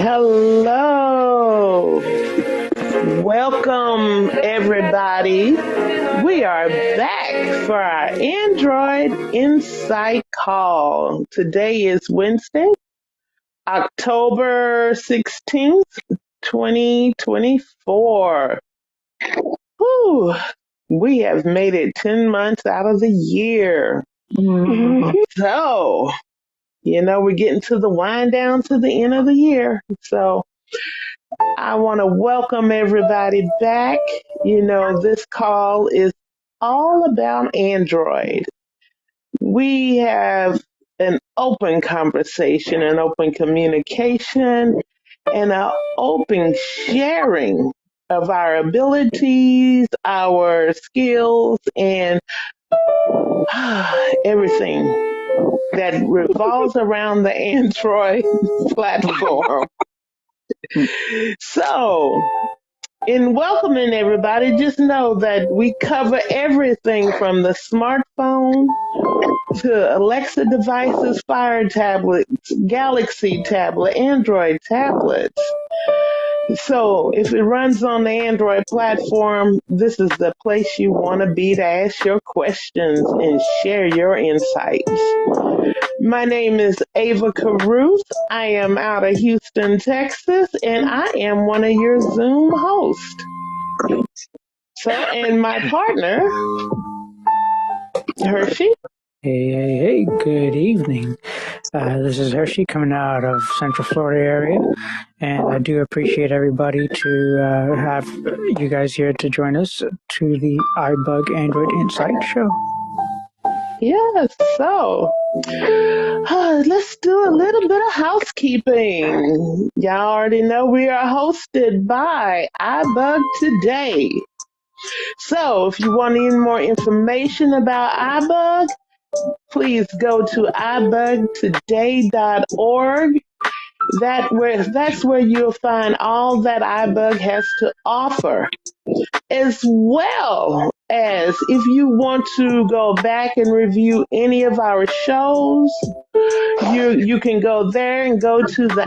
Hello. Welcome, everybody. We are back for our Android Insight Call. Today is Wednesday, October 16th, 2024. Whew. We have made it 10 months out of the year. So, we're getting to the wind down to the end of the year. So I want to welcome everybody back. This call is all about Android. We have an open conversation, an open communication, and an open sharing of our abilities, our skills, and everything that revolves around the Android platform. So, in welcoming everybody, just know that we cover everything from the smartphone to Alexa devices, Fire tablets, Galaxy tablet, Android tablets. So if it runs on the Android platform, this is the place you want to be to ask your questions and share your insights. My name is Ava Caruth. I am out of Houston, Texas, and I am one of your Zoom hosts. So, and my partner, Hershi. Hey, good evening. This is Hershi coming out of Central Florida area, and I do appreciate everybody to have you guys here to join us to the iBug Android Insight Show. Yes, so let's do a little bit of housekeeping. Y'all already know we are hosted by iBug Today. So if you want any more information about iBug, please go to ibugtoday.org. That's where you'll find all that iBug has to offer, as well as if you want to go back and review any of our shows, you can go there and go to the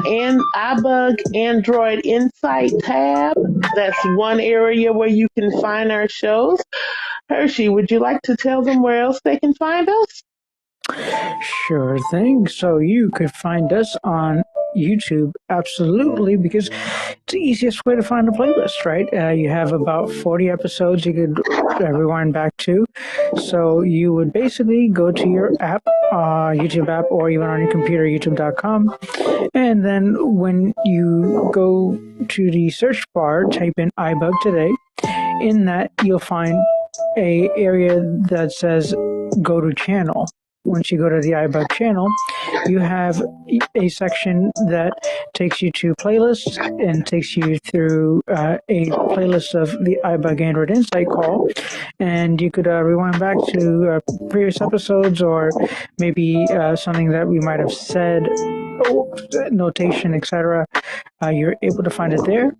iBug Android Insight tab. That's one area where you can find our shows. Hershi, would you like to tell them where else they can find us? Sure thing. So you could find us on YouTube, absolutely, because it's the easiest way to find a playlist, right? You have about 40 episodes you could rewind back to. So you would basically go to your app, YouTube app, or even on your computer, youtube.com. And then when you go to the search bar, type in iBug Today. In that, you'll find a area that says go to channel. Once you go to the iBug channel, you have a section that takes you to playlists and takes you through a playlist of the iBug Android Insight Call. And you could rewind back to previous episodes, or maybe something that we might have said, notation, etc. You're able to find it there.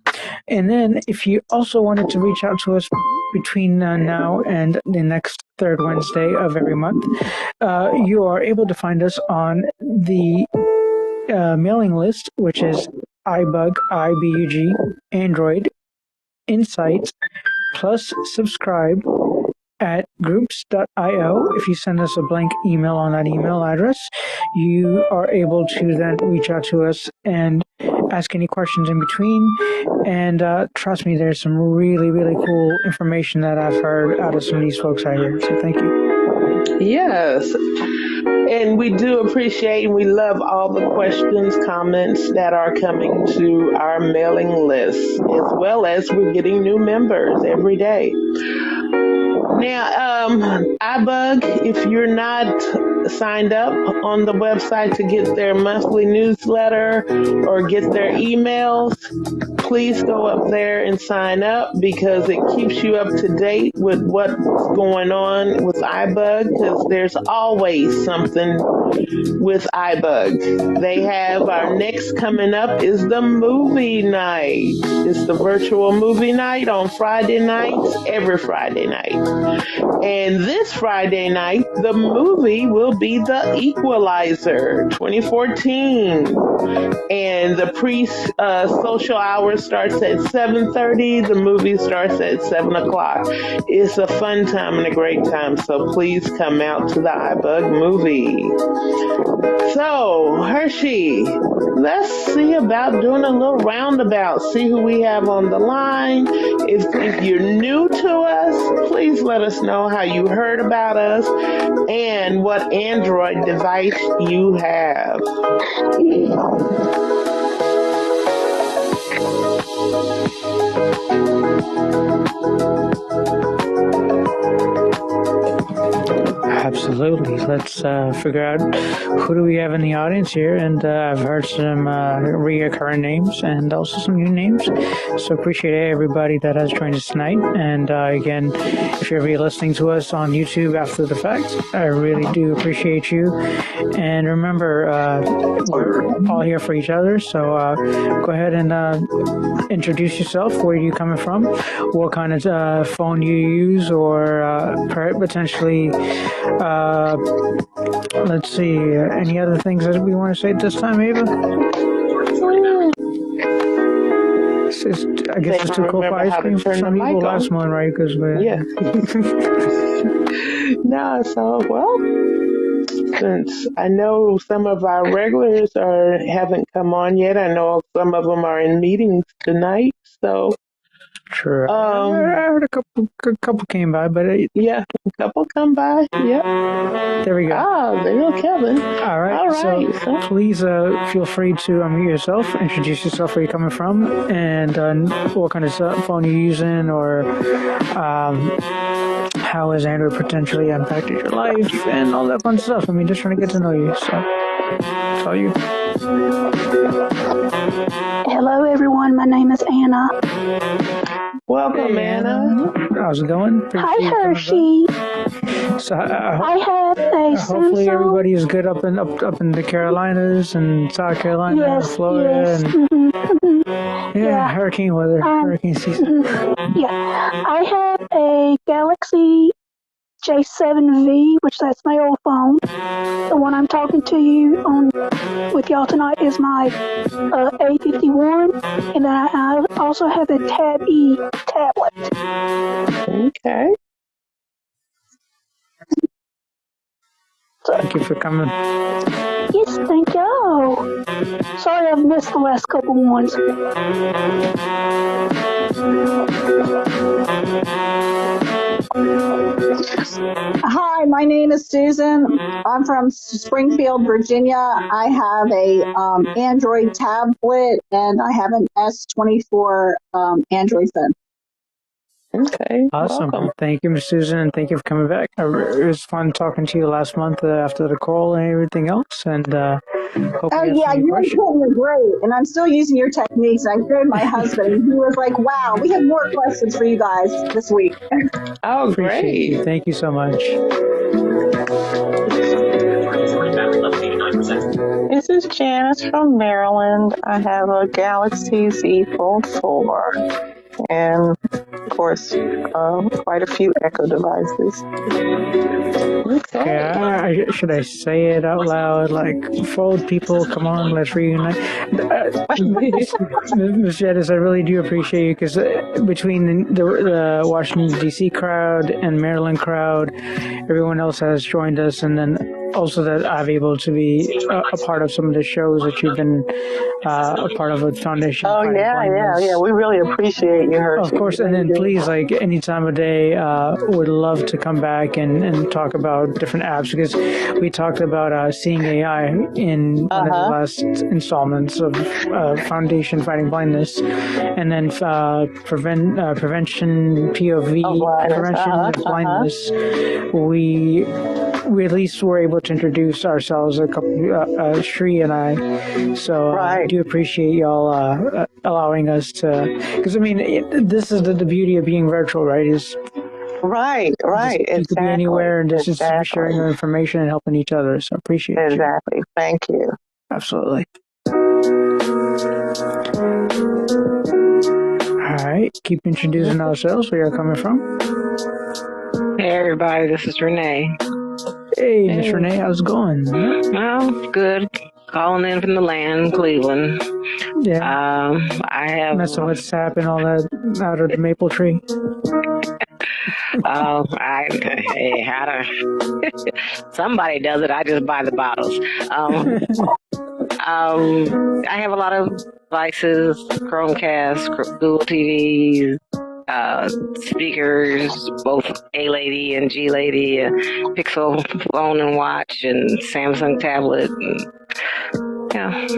And then if you also wanted to reach out to us between now and the next third Wednesday of every month, you are able to find us on the mailing list, which is iBug, IBUG, Android, Insights, plus subscribe at groups.io. If you send us a blank email on that email address, you are able to then reach out to us and ask any questions in between. And trust me, there's some really, really cool information that I've heard out of some of these folks out here. So thank you. Yes. And we do appreciate and we love all the questions, comments that are coming to our mailing list, as well as we're getting new members every day. Now, iBug, if you're not signed up on the website to get their monthly newsletter or get their emails, please go up there and sign up, because it keeps you up to date with what's going on with iBug, because there's always something with iBug. They have our next coming up is the movie night. It's the virtual movie night on Friday nights, every Friday night. And this Friday night, the movie will will be The Equalizer 2014. And the social hour starts at 7:30. The movie starts at 7 o'clock. It's a fun time and a great time, so please come out to the iBug movie. So, Hershey, let's see about doing a little roundabout, see who we have on the line. If you're new to us, please let us know how you heard about us and what Android device you have. Absolutely. Let's figure out who do we have in the audience here. And I've heard some reoccurring names and also some new names. So appreciate everybody that has joined us tonight. And again, if you're listening to us on YouTube after the fact, I really do appreciate you. And remember, we're all here for each other. So go ahead and introduce yourself. Where are you coming from? What kind of phone you use, or potentially let's see, any other things that we want to say at this time, Ava? I guess it's too cold for ice cream for some people. Last one, right? Because yeah. No, so well, since I know some of our regulars haven't come on yet, I know some of them are in meetings tonight. So. Sure. I heard a couple came by, but yeah, a couple come by. Yep. There we go. Ah, there you go, Kevin. All right. So please feel free to unmute yourself, introduce yourself, where you're coming from, and what kind of phone you're using, or how has Android potentially impacted your life, and all that fun stuff. I mean, just trying to get to know you. So, it's all you. Hello, everyone. My name is Anna. Welcome, Anna. How's it going? Hi, Hershey. So I have a hopefully Samsung. everybody is good up in the Carolinas and South Carolina and Florida. Yes. And, yeah, hurricane weather, hurricane season. Yeah, I have a Galaxy J7V, which that's my old phone. The one I'm talking to you on with y'all tonight is my A51, and then I also have a Tab E tablet. Okay. Thank you for coming. Yes, thank you. Sorry I've missed the last couple ones. Hi, my name is Susan. I'm from Springfield, Virginia. I have a Android tablet, and I have an S24 Android phone. Okay. Awesome. Welcome. Thank you, Ms. Susan, and thank you for coming back. It was fun talking to you last month after the call and everything else. And hope oh, yeah, you and Kim were great. And I'm still using your techniques. I showed my husband, and he was like, wow, we have more questions for you guys this week. Oh, appreciate you. Thank you so much. This is Janice from Maryland. I have a Galaxy Z Fold 4 and, of course, quite a few Echo devices. Okay. Should I say it out loud? Like, Fold people, come on, let's reunite. Ms. Janice, I really do appreciate you, because between the Washington, D.C. crowd and Maryland crowd, everyone else has joined us, and then also that I'm able to be a part of some of the shows that you've been a part of with Foundation. Oh, yeah. We really appreciate you, Hershey. Of course, and then please, like, any time of day, would love to come back and talk about different apps, because we talked about seeing AI in one of the last installments of Foundation Fighting Blindness, and then prevention POV, prevention of blindness. We at least were able to introduce ourselves, a couple, Shri and I. So I do appreciate y'all allowing us to, because I mean, this is the beauty of being virtual, right? Is right. You could be anywhere and just sharing your information and helping each other. So appreciate you. Exactly. Thank you. Absolutely. All right. Keep introducing ourselves. Where you're coming from? Hey, everybody. This is Renee. Hey, Miss Renee, how's it going? Well, good. Calling in from the land, Cleveland. Yeah. I have. Messing with sap and all that out of the maple tree. Hey, how to? Somebody does it. I just buy the bottles. I have a lot of devices: Chromecast, Google TVs, speakers, both A Lady and G Lady, Pixel phone and watch, and Samsung tablet. And,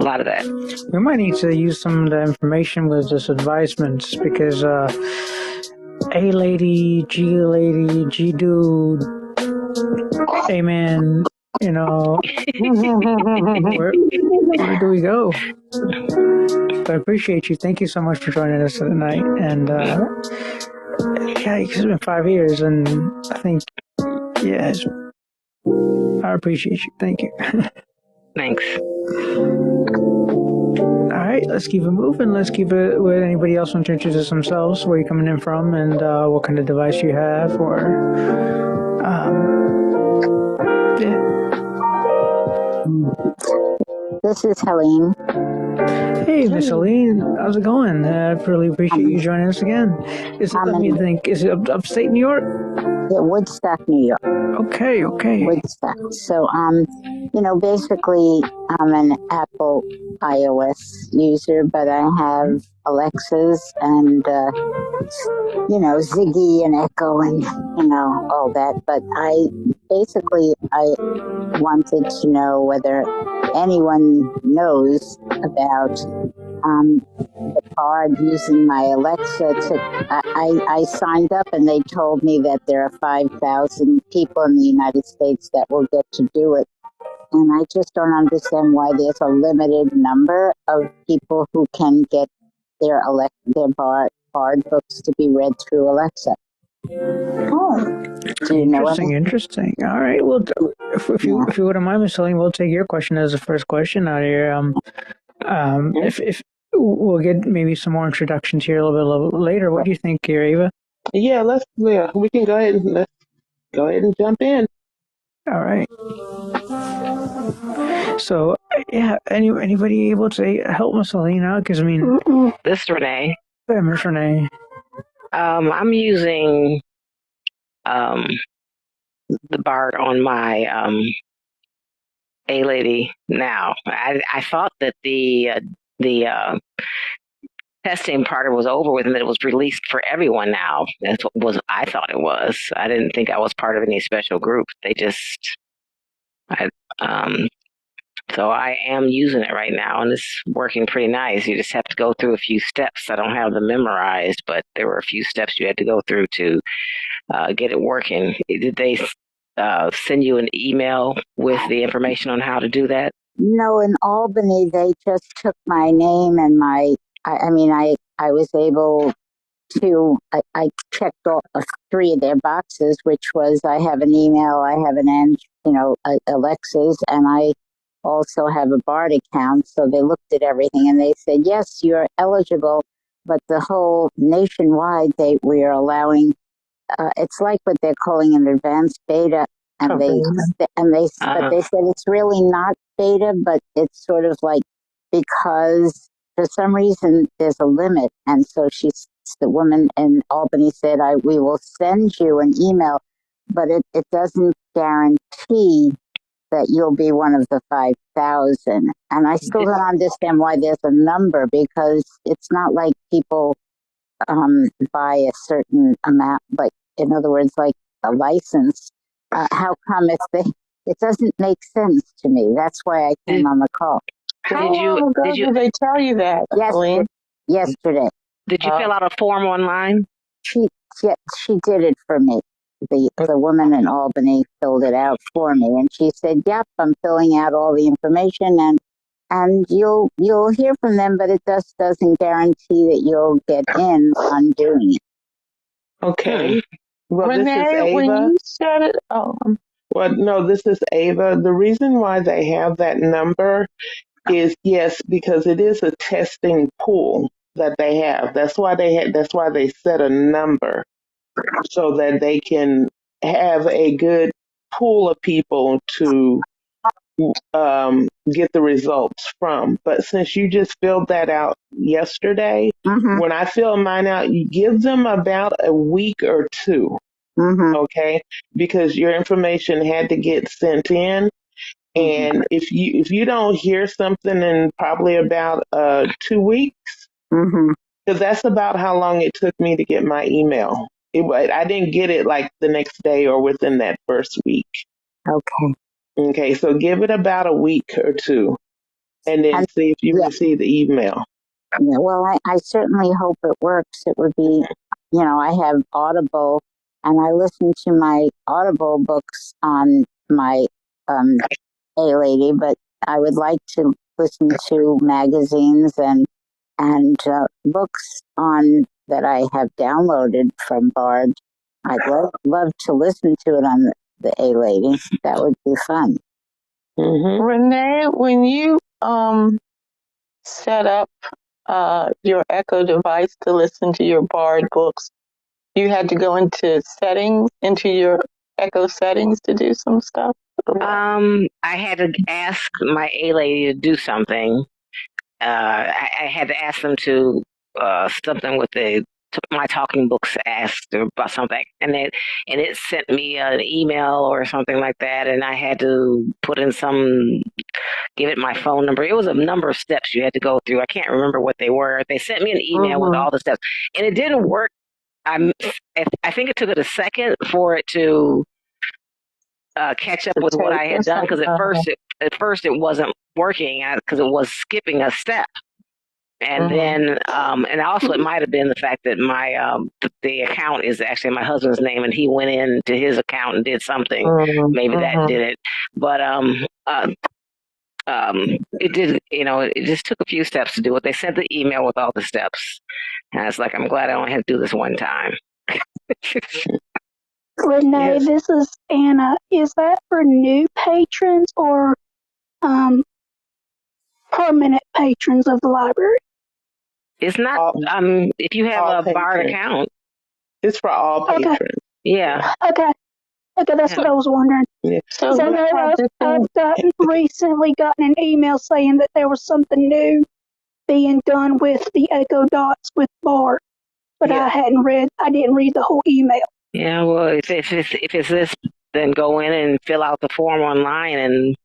a lot of that. We might need to use some of the information with this advisements because A Lady, G Lady, G Dude, Amen, where do we go? But I appreciate you. Thank you so much for joining us tonight. And it's been 5 years, and I think, I appreciate you. Thank you. Thanks. All right, let's keep it moving. Let's keep it with anybody else want to introduce themselves, where you're coming in from, and what kind of device you have, This is Helene. Hey, Miss Helene, how's it going? I really appreciate you joining us again. Is it upstate New York? Yeah, Woodstock, New York. Okay. Woodstock. So, basically, I'm an Apple iOS user, but I have Alexas and, Ziggy and Echo and, all that. But I wanted to know whether anyone knows about the card using my Alexa I signed up and they told me that there are 5,000 people in the United States that will get to do it. And I just don't understand why there's a limited number of people who can get their BARD books to be read through Alexa. Do you know anything? Interesting. All right. Well, if you wouldn't mind, Miss Helene, we'll take your question as the first question out here. If we'll get maybe some more introductions here a little bit later. What do you think here, Ava? Yeah, we can go ahead and jump in. All right. So, anybody able to help Miss Helene out? Because this is Renee. Yeah, Miss Renee. I'm using the BARD on my A Lady now. I thought that the testing part was over with and that it was released for everyone now. That's what I thought it was. I didn't think I was part of any special group. So I am using it right now, and it's working pretty nice. You just have to go through a few steps. I don't have them memorized, but there were a few steps you had to go through to get it working. Did they send you an email with the information on how to do that? No, in Albany, they just took my name and I was able to, I checked all 3 of their boxes, which was I have an email, I have an Alexas, and I also have a BARD account. So they looked at everything and they said, yes, you're eligible, but the whole nationwide, we are allowing, it's like what they're calling an advanced beta. And but they said it's really not beta, but it's sort of like, because for some reason there's a limit. And so the woman in Albany said, we will send you an email, but it doesn't guarantee that you'll be one of the 5,000. And I still don't understand why there's a number, because it's not like people buy a certain amount, like, in other words, like a license. How come it doesn't make sense to me? That's why I came on the call. Did they tell you that? Yesterday. Did you fill out a form online? She did it for me. The woman in Albany filled it out for me, and she said, "Yep, I'm filling out all the information, and you'll hear from them, but it just doesn't guarantee that you'll get in on doing it." Okay. Well, Renee, this is Ava. when you said it, Well, no, this is Ava. The reason why they have that number is, because it is a testing pool that they have. That's why they set a number so that they can have a good pool of people to get the results from. But since you just filled that out yesterday, Mm-hmm. when I fill mine out, you give them about a week or two, Mm-hmm. okay? Because your information had to get sent in. And if you don't hear something in probably about 2 weeks, Mm-hmm. because that's about how long it took me to get my email. I didn't get it like the next day or within that first week. Okay. Okay, so give it about a week or two, and then And see if you yeah, receive the email. yeah, well, I certainly hope it works. It would be, I have Audible, and I listen to my Audible books on my A-Lady, but I would like to listen to magazines and books on that I have downloaded from BARDS. I'd love to listen to it on the A-Lady. That would be fun. Mm-hmm. Renee, when you set up your Echo device to listen to your Bard books, you had to go into your Echo settings to do some stuff? I had to ask my A lady to do something. I had to ask them to something with my talking books asked about something, and it sent me an email or something like that, and I had to put in give it my phone number. It was a number of steps you had to go through. I can't remember what they were. They sent me an email with all the steps, and it didn't work. I think it took it a second for it to catch up with what I had done, because at first it wasn't working because it was skipping a step. And then, and also it might have been the fact that the account is actually my husband's name, and he went into his account and did something. Maybe that did it, but it did. It just took a few steps to do it. They sent the email with all the steps, and it's like, I'm glad I only had to do this one time. Renee, Yes. this is Anna. Is that for new patrons or permanent patrons of the library? It's not. If you have All a BARD patrons. account, It's for all patrons. yeah. Okay, that's what I was wondering. Yeah. So I know I've recently gotten an email saying that there was something new being done with the Echo Dots with Bart, but Yeah. I didn't read the whole email. Yeah, well, if it's this, then go in and fill out the form online, and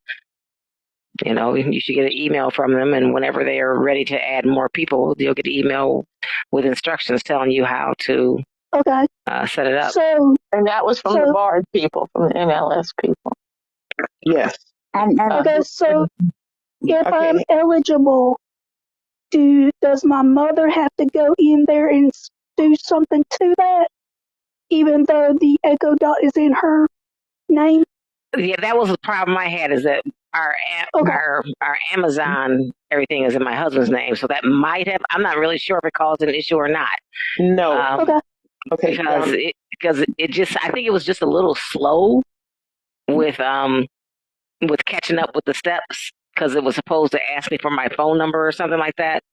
you should get an email from them. And whenever they are ready to add more people, you'll get an email with instructions telling you how to set it up. And that was from the BARD people, from the NLS people. Yes. So if I'm eligible, does my mother have to go in there and do something to that, even though the Echo Dot is in her name? Yeah, that was the problem I had, is that our Amazon, everything is in my husband's name, so that might have. I'm not really sure if it caused an issue or not. No. Because it just, I think it was just a little slow with catching up with the steps, because it was supposed to ask me for my phone number or something like that,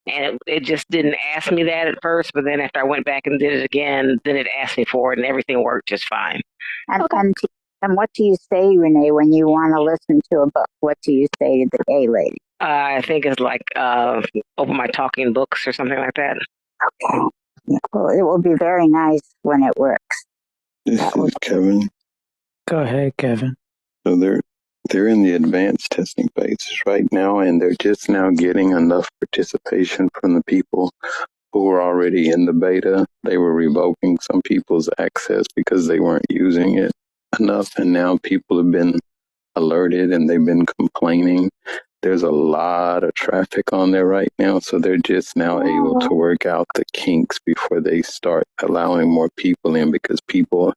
and it just didn't ask me that at first. But then after I went back and did it again, then it asked me for it, and everything worked just fine. And what do you say, Renee, when you want to listen to a book? What do you say to the A-Lady? I think it's like open my talking books or something like that. Okay. Well, it will be very nice when it works. This is Kevin. Go ahead, Kevin. So they're in the advanced testing phases right now, and they're just now getting enough participation from the people who were already in the beta. They were revoking some people's access because they weren't using it enough, and now people have been alerted and they've been complaining. There's a lot of traffic on there right now, so they're just now able to work out the kinks before they start allowing more people in, because people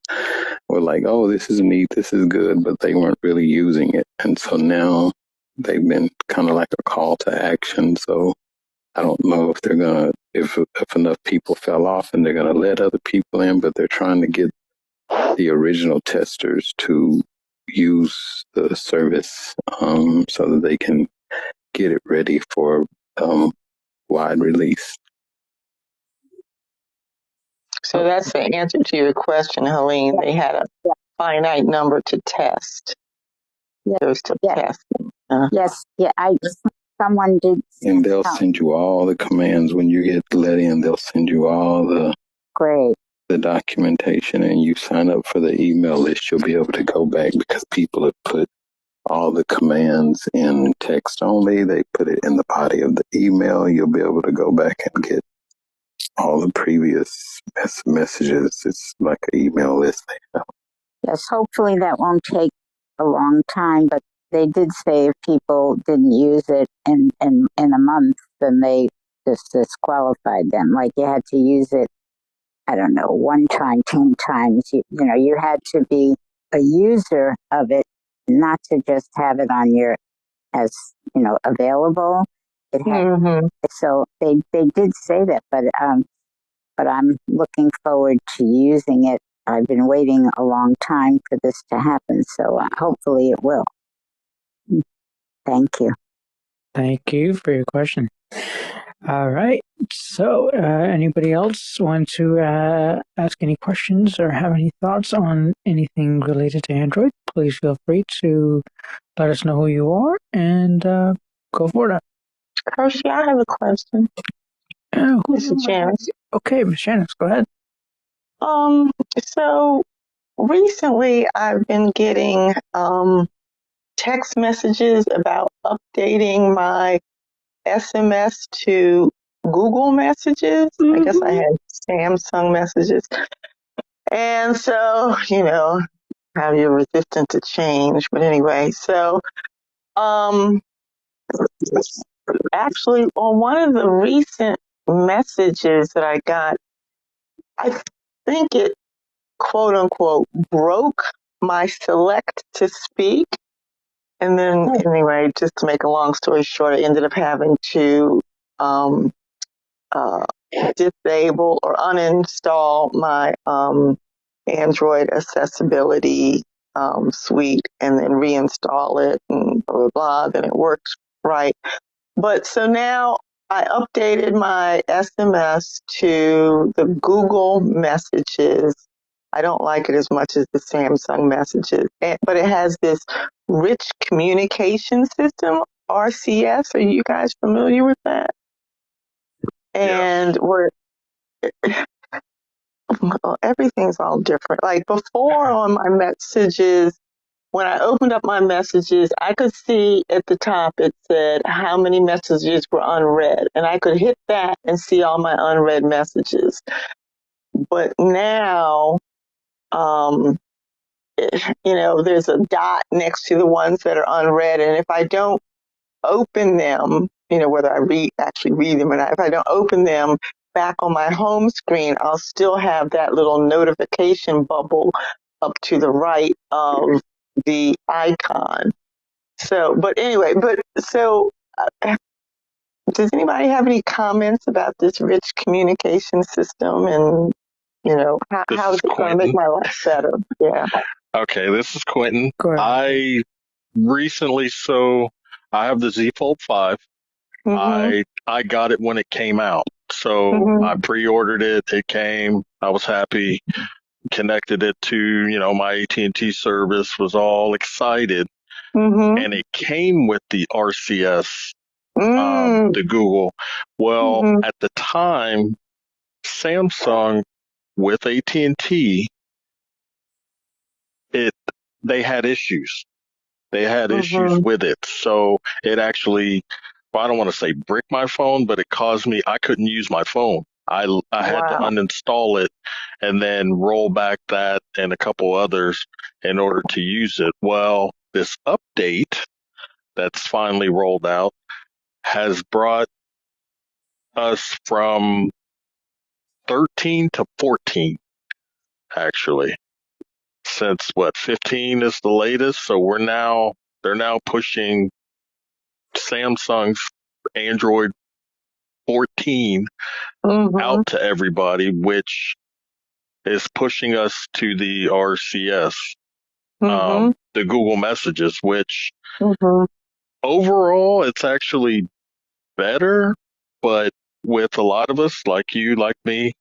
were like, oh, this is neat, this is good, but they weren't really using it. And so now they've been kind of like a call to action. So I don't know if they're going to, if enough people fell off and they're going to let other people in, but they're trying to get the original testers to use the service so that they can get it ready for wide release. So that's the answer to your question, Helene. They had a finite number to test. Those to test. Yes, yeah, someone did. And they'll send you all the commands when you get let in. They'll send you all the documentation, and you sign up for the email list. You'll be able to go back because people have put all the commands in text only. They put it in the body of the email. You'll be able to go back and get all the previous messages. It's like an email list they have. Yes, hopefully that won't take a long time, but they did say if people didn't use it in a month, then they just disqualified them. Like you had to use it, I don't know, 1 time, 10 times. You had to be a user of it, not to just have it on your, as, available. It had, So they did say that, but I'm looking forward to using it. I've been waiting a long time for this to happen, so hopefully it will. Thank you. Thank you for your question. All right. So, anybody else want to ask any questions or have any thoughts on anything related to Android? Please feel free to let us know who you are and go for it. Hershi, I have a question. This is Janice. Okay, Ms. Janice, go ahead. So recently I've been getting text messages about updating my SMS to Google messages. I guess I had Samsung messages. And so, how you're resistant to change. But anyway, so actually on one of the recent messages that I got, I think it quote unquote broke my select to speak. And then anyway, just to make a long story short, I ended up having to disable or uninstall my Android accessibility suite and then reinstall it and blah, blah, blah. Then it works right. But so now I updated my SMS to the Google messages. I don't like it as much as the Samsung messages, but it has this rich communication system, RCS. Are you guys familiar with that? And everything's all different. Like before on my messages, when I opened up my messages, I could see at the top it said how many messages were unread, and I could hit that and see all my unread messages. But now, there's a dot next to the ones that are unread, and if I don't open them, whether I actually read them or not, if I don't open them back on my home screen, I'll still have that little notification bubble up to the right of the icon. So, but anyway, does anybody have any comments about this rich communication system and, how is it going to make my life better? Yeah. Okay, this is Quentin. I recently, I have the Z Fold 5. I got it when it came out. So I pre-ordered it. It came. I was happy. Connected it to, my AT&T service, was all excited. And it came with the RCS, the Google. Well, at the time, Samsung with AT&T, they had issues. They had issues with it. So it actually, I don't want to say brick my phone, but it caused me, I couldn't use my phone. I had to uninstall it and then roll back that and a couple others in order to use it. Well, this update that's finally rolled out has brought us from 13 to 14, actually. Since 15 is the latest. So they're now pushing Samsung's Android 14 out to everybody, which is pushing us to the RCS, the Google messages, which overall it's actually better, but with a lot of us like you, like me,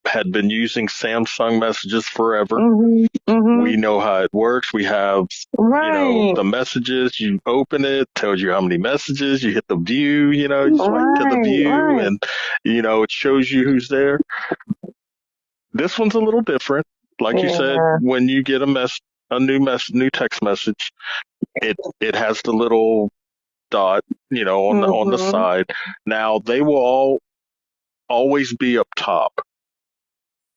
had been using Samsung messages forever. Mm-hmm. We know how it works. We have, the messages. You open it, tells you how many messages. You hit the view, you swipe to the view, and it shows you who's there. This one's a little different. Like you said, when you get a new text message, it has the little dot, on the side. Now they will always be up top,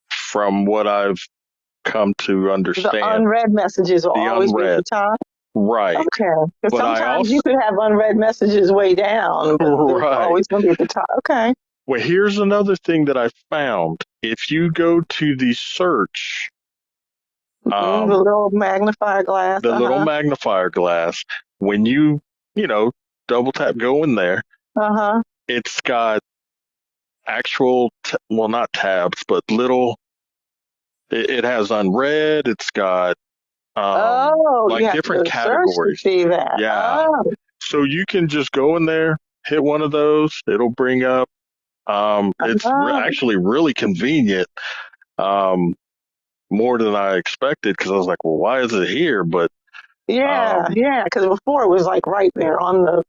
from what I've come to understand. The unread messages will always be at the top. Right. Okay. Because sometimes you could have unread messages way down, but they're always going to be at the top. Okay. Well, here's another thing that I found. If you go to the search, the little magnifier glass. Little magnifier glass, when you, double tap go in there, it's got actual, not tabs, but little, it has unread, it's got different categories. To see that. Yeah. So you can just go in there, hit one of those, it'll bring up, it's actually really convenient, more than I expected, because I was like, well, why is it here? But because before it was like right there on the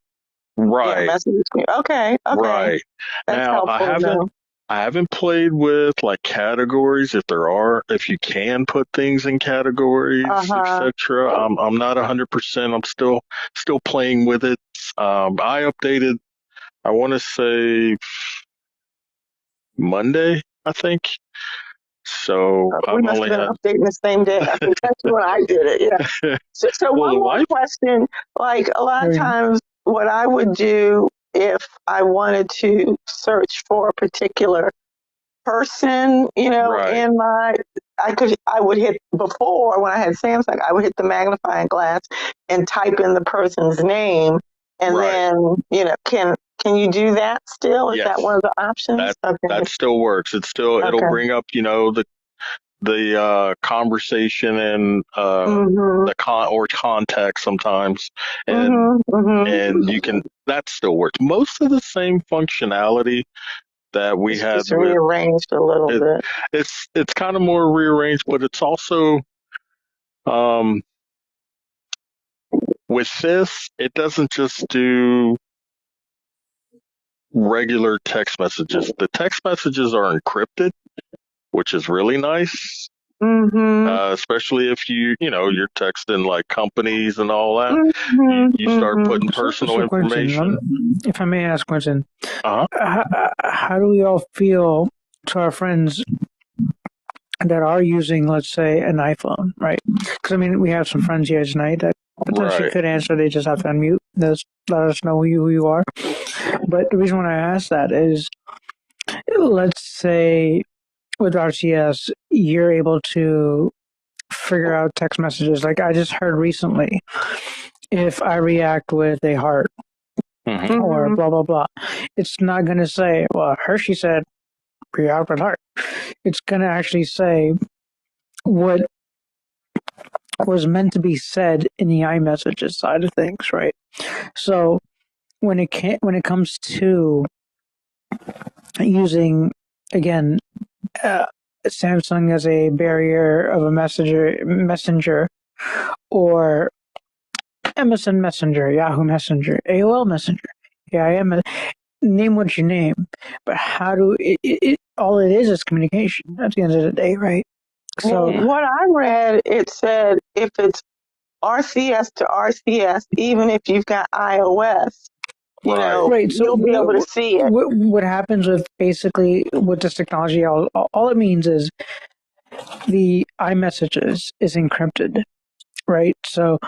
message screen. Okay. Right. That's now helpful. I haven't played with like categories. If you can put things in categories, etc. I'm not 100%. I'm still playing with it. I updated, I want to say Monday, I think. So we must have been updating the same day. I think that's when I did it. Yeah. So one more question. Like a lot of times, what I would do if I wanted to search for a particular person, in I would hit, before when I had Samsung, I would hit the magnifying glass and type in the person's name, and then can you do that still? Is that one of the options? That still works. It'll bring up the conversation and the context sometimes, and and you can, that still works. Most of the same functionality that we had just rearranged a little bit. It's kind of more rearranged, but it's also with this, it doesn't just do regular text messages. The text messages are encrypted, which is really nice. Especially if you're texting like companies and all that. You start putting personal information. If I may ask, Quentin, how do we all feel to our friends that are using, let's say, an iPhone, right? Because we have some friends here tonight that potentially could answer. They just have to unmute. Let us know who you are. But the reason why I ask that is, let's say with RCS, you're able to figure out text messages. Like I just heard recently, if I react with a heart or blah, blah, blah, it's not going to say, well, Hershey said react with heart. It's going to actually say what was meant to be said in the iMessages side of things, right? So when it comes to using, again, Samsung as a barrier of a messenger, or MSN Messenger, Yahoo Messenger, AOL Messenger, name what you name, but how do all it is communication at the end of the day, right? So what I read, it said if it's RCS to RCS, even if you've got iOS, so you'll be able to see it. What happens with this technology, all it means is the iMessages is encrypted, right? So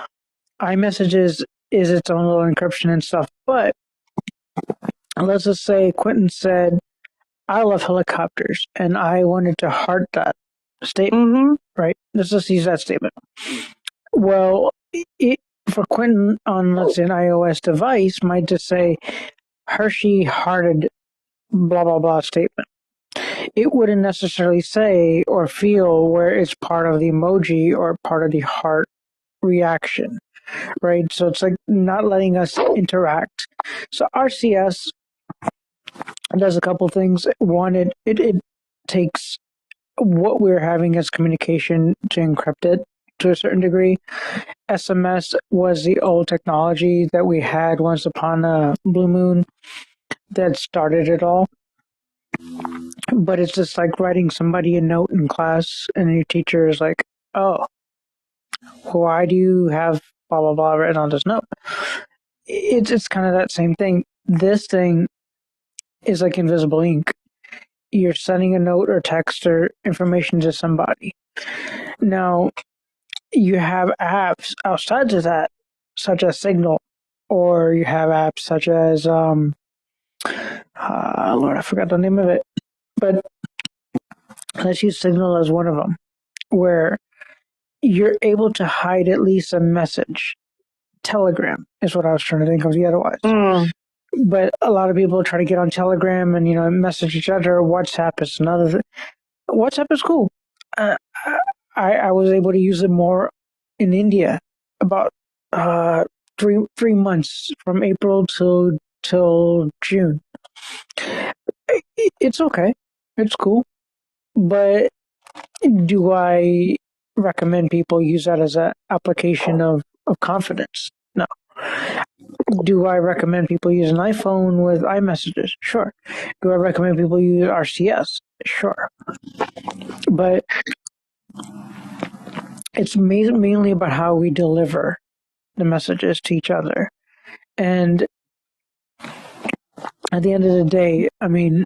iMessages is its own little encryption and stuff, but let's just say Quentin said, I love helicopters, and I wanted to heart that statement, right? Let's just use that statement. Well, for Quentin on, let's say, an iOS device, might just say, Hershey hearted blah, blah, blah statement. It wouldn't necessarily say or feel where it's part of the emoji or part of the heart reaction, right? So it's like not letting us interact. So RCS does a couple things. One, it takes what we're having as communication to encrypt it to a certain degree. SMS was the old technology that we had once upon a blue moon that started it all. But it's just like writing somebody a note in class, and your teacher is like, "Oh, why do you have blah blah blah written on this note?" It's kind of that same thing. This thing is like invisible ink. You're sending a note or text or information to somebody. Now, you have apps outside of that, such as Signal, or you have apps such as Lord, I forgot the name of it, but let's use Signal as one of them, where you're able to hide at least a message. Telegram is what I was trying to think of the otherwise. But a lot of people try to get on Telegram and message each other. WhatsApp is another thing. WhatsApp is cool. I was able to use it more in India about 3 months from April till June. It's okay. It's cool. But do I recommend people use that as an application of confidence? No. Do I recommend people use an iPhone with iMessages? Sure. Do I recommend people use RCS? Sure. But it's mainly about how we deliver the messages to each other. And at the end of the day, I mean,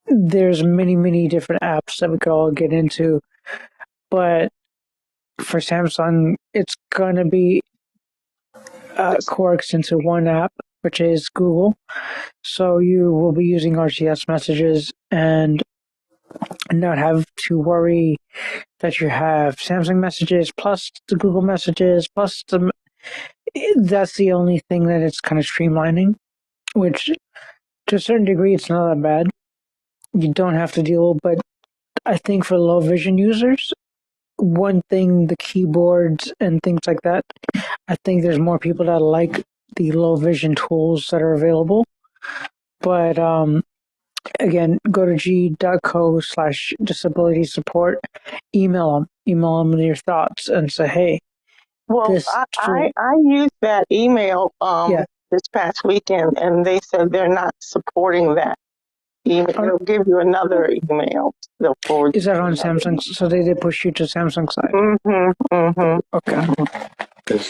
there's many, many different apps that we could all get into. But for Samsung, it's going to be coaxed into one app, which is Google. So you will be using RCS messages and not have to worry that you have Samsung messages plus the Google messages plus that's the only thing that it's kind of streamlining, which to a certain degree it's not that bad. You don't have to deal, but I think for low vision users, one thing, the keyboards and things like that, I think there's more people that like the low vision tools that are available. But again, go to g.co/disability support, email them with your thoughts and say, hey, Well, I used that email this past weekend, and they said they're not supporting that email. They'll give you another email. They'll forward. Is that on Samsung? So they did push you to Samsung side? Okay.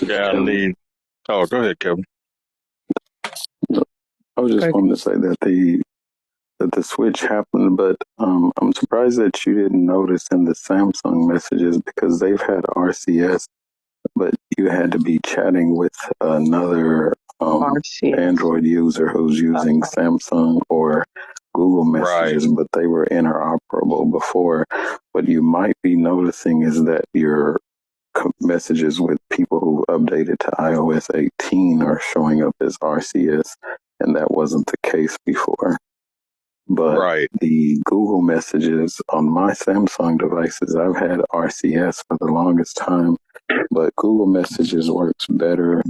Yeah, oh, go ahead, Kevin. I was just wanting to say that the switch happened, but I'm surprised that you didn't notice in the Samsung messages because they've had RCS, but you had to be chatting with another Android user who's using Samsung or Google messages, but they were interoperable before. What you might be noticing is that your messages with people who updated to iOS 18 are showing up as RCS, and that wasn't the case before. But the Google messages on my Samsung devices, I've had RCS for the longest time, but Google messages works better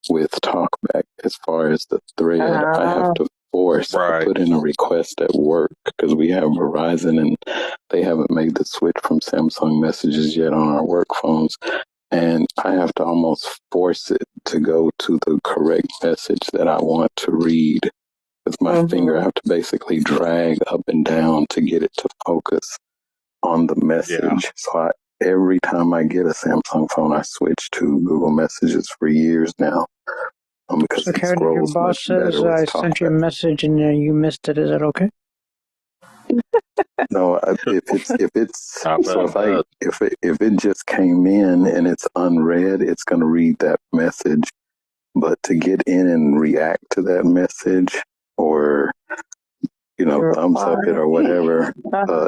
with Talkback as far as the thread. I have to I put in a request at work because we have Verizon and they haven't made the switch from Samsung messages yet on our work phones. And I have to almost force it to go to the correct message that I want to read. With my finger, I have to basically drag up and down to get it to focus on the message. So every time I get a Samsung phone, I switch to Google Messages for years now. Because so Karen, your boss says I sent you a message and you missed it. Is that okay? No, if it just came in and it's unread, it's going to read that message. But to get in and react to that message or thumbs up it or whatever,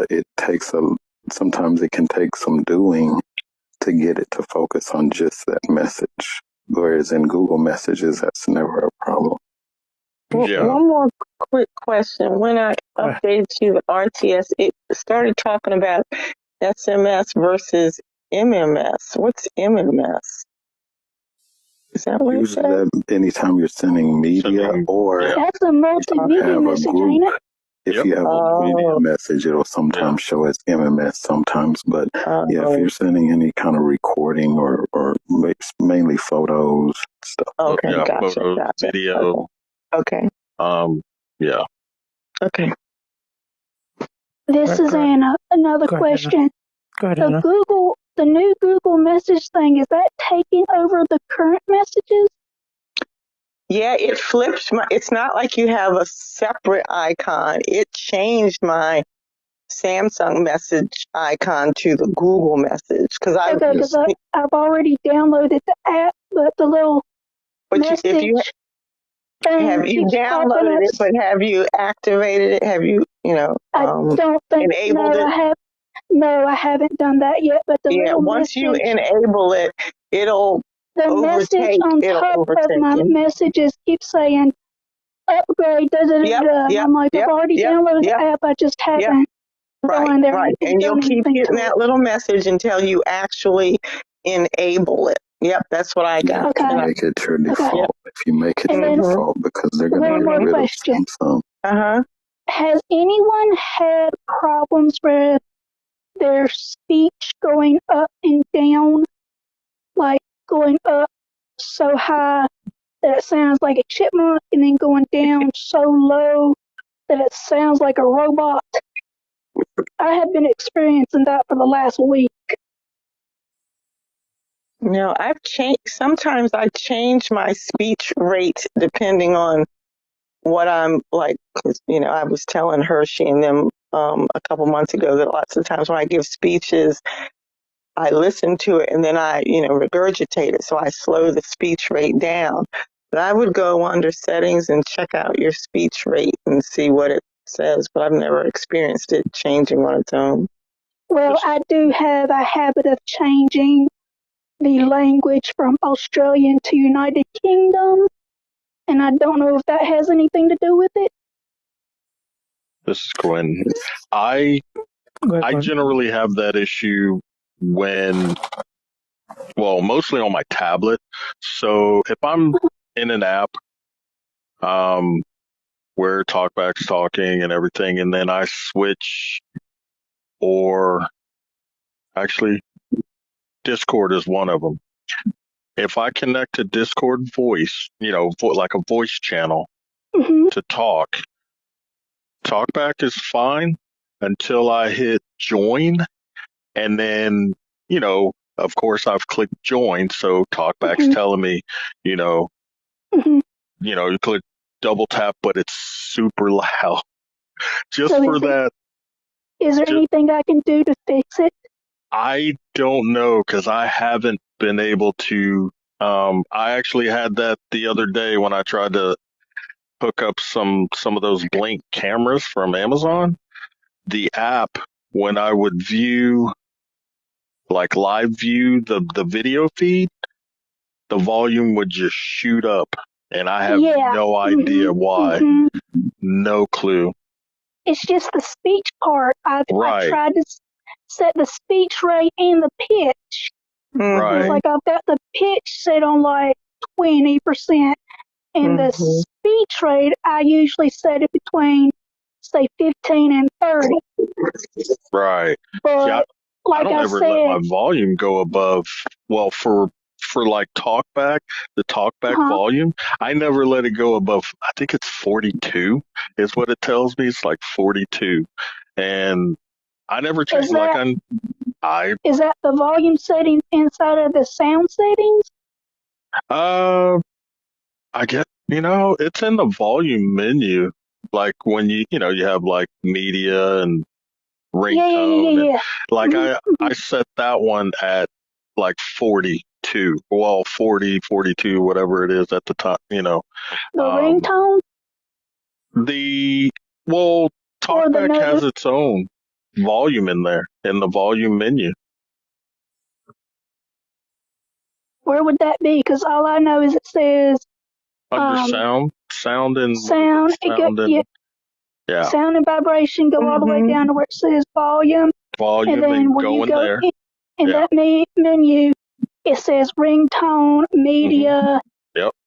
it takes sometimes it can take some doing to get it to focus on just that message. Whereas in Google Messages, that's never a problem. One more quick question. When I updated you to RTS, it started talking about SMS versus MMS. What's MMS? Is that what Usually that anytime you're sending media or that's a multimedia message, ain't it? If you have a media message, it'll sometimes show as MMS sometimes. But yeah, if you're sending any kind of recording or mainly photos, stuff. Okay, gotcha, photos, video. Okay. Yeah. Okay. This is another question. Go ahead, Anna. The new Google message thing, is that taking over the current messages? Yeah, it flips it's not like you have a separate icon. It changed my Samsung message icon to the Google message because I've already downloaded the app, but the little message thing have you downloaded it, but have you activated it? Have you, I don't think enabled it? No, I haven't done that yet. But the little once message, you enable it, it'll message on top of my messages keep saying upgrade. I'm like, I've already downloaded the app. I just haven't gone there. Right, and you'll keep getting that little message until you actually enable it. Yep, that's what I got. Okay. Make it your default. If you make it your default, because they're going to get rid of Samsung. Has anyone had problems with their speech going up and down, like going up so high that it sounds like a chipmunk, and then going down so low that it sounds like a robot? I have been experiencing that for the last week. No, sometimes I change my speech rate depending on what I'm like, 'cause, I was telling Hershey and them a couple months ago that lots of times when I give speeches, I listen to it and then I, regurgitate it. So I slow the speech rate down. But I would go under settings and check out your speech rate and see what it says, but I've never experienced it changing on its own. Well, I do have a habit of changing the language from Australian to United Kingdom, and I don't know if that has anything to do with it. This is Gwen. I generally have that issue mostly on my tablet. So if I'm in an app, where Talkback's talking and everything, and then I switch, or actually Discord is one of them. If I connect to Discord voice, like a voice channel to talk, Talkback is fine until I hit join. And then, of course I've clicked join. So Talkback's telling me, you click double tap, but it's super loud. That. Is there anything I can do to fix it? I don't know, because I haven't been able to. I actually had that the other day when I tried to hook up some of those Blink cameras from Amazon. The app, when I would view, like live view the video feed, the volume would just shoot up, and I have no idea why. No clue. It's just the speech part. I tried to set the speech rate and the pitch. Right. It's like I've got the pitch set on like 20%, and the speech rate I usually set it between, say, 15 and 30. Right. But I don't ever let my volume go above. Well, for like Talkback, the Talkback volume, I never let it go above. I think it's 42 is what it tells me. It's like 42, and I never change. Is that the volume settings inside of the sound settings? I guess it's in the volume menu. Like when you have like media and ringtone. Yeah. Like I set that one at like 42. Well, 40, 42, whatever it is at the time, The ringtone? Talkback has its own volume in there, in the volume menu. Where would that be? Because all I know is it says under sound and sound and vibration go all the way down to where it says volume. And then when you go in that menu, it says ringtone, media,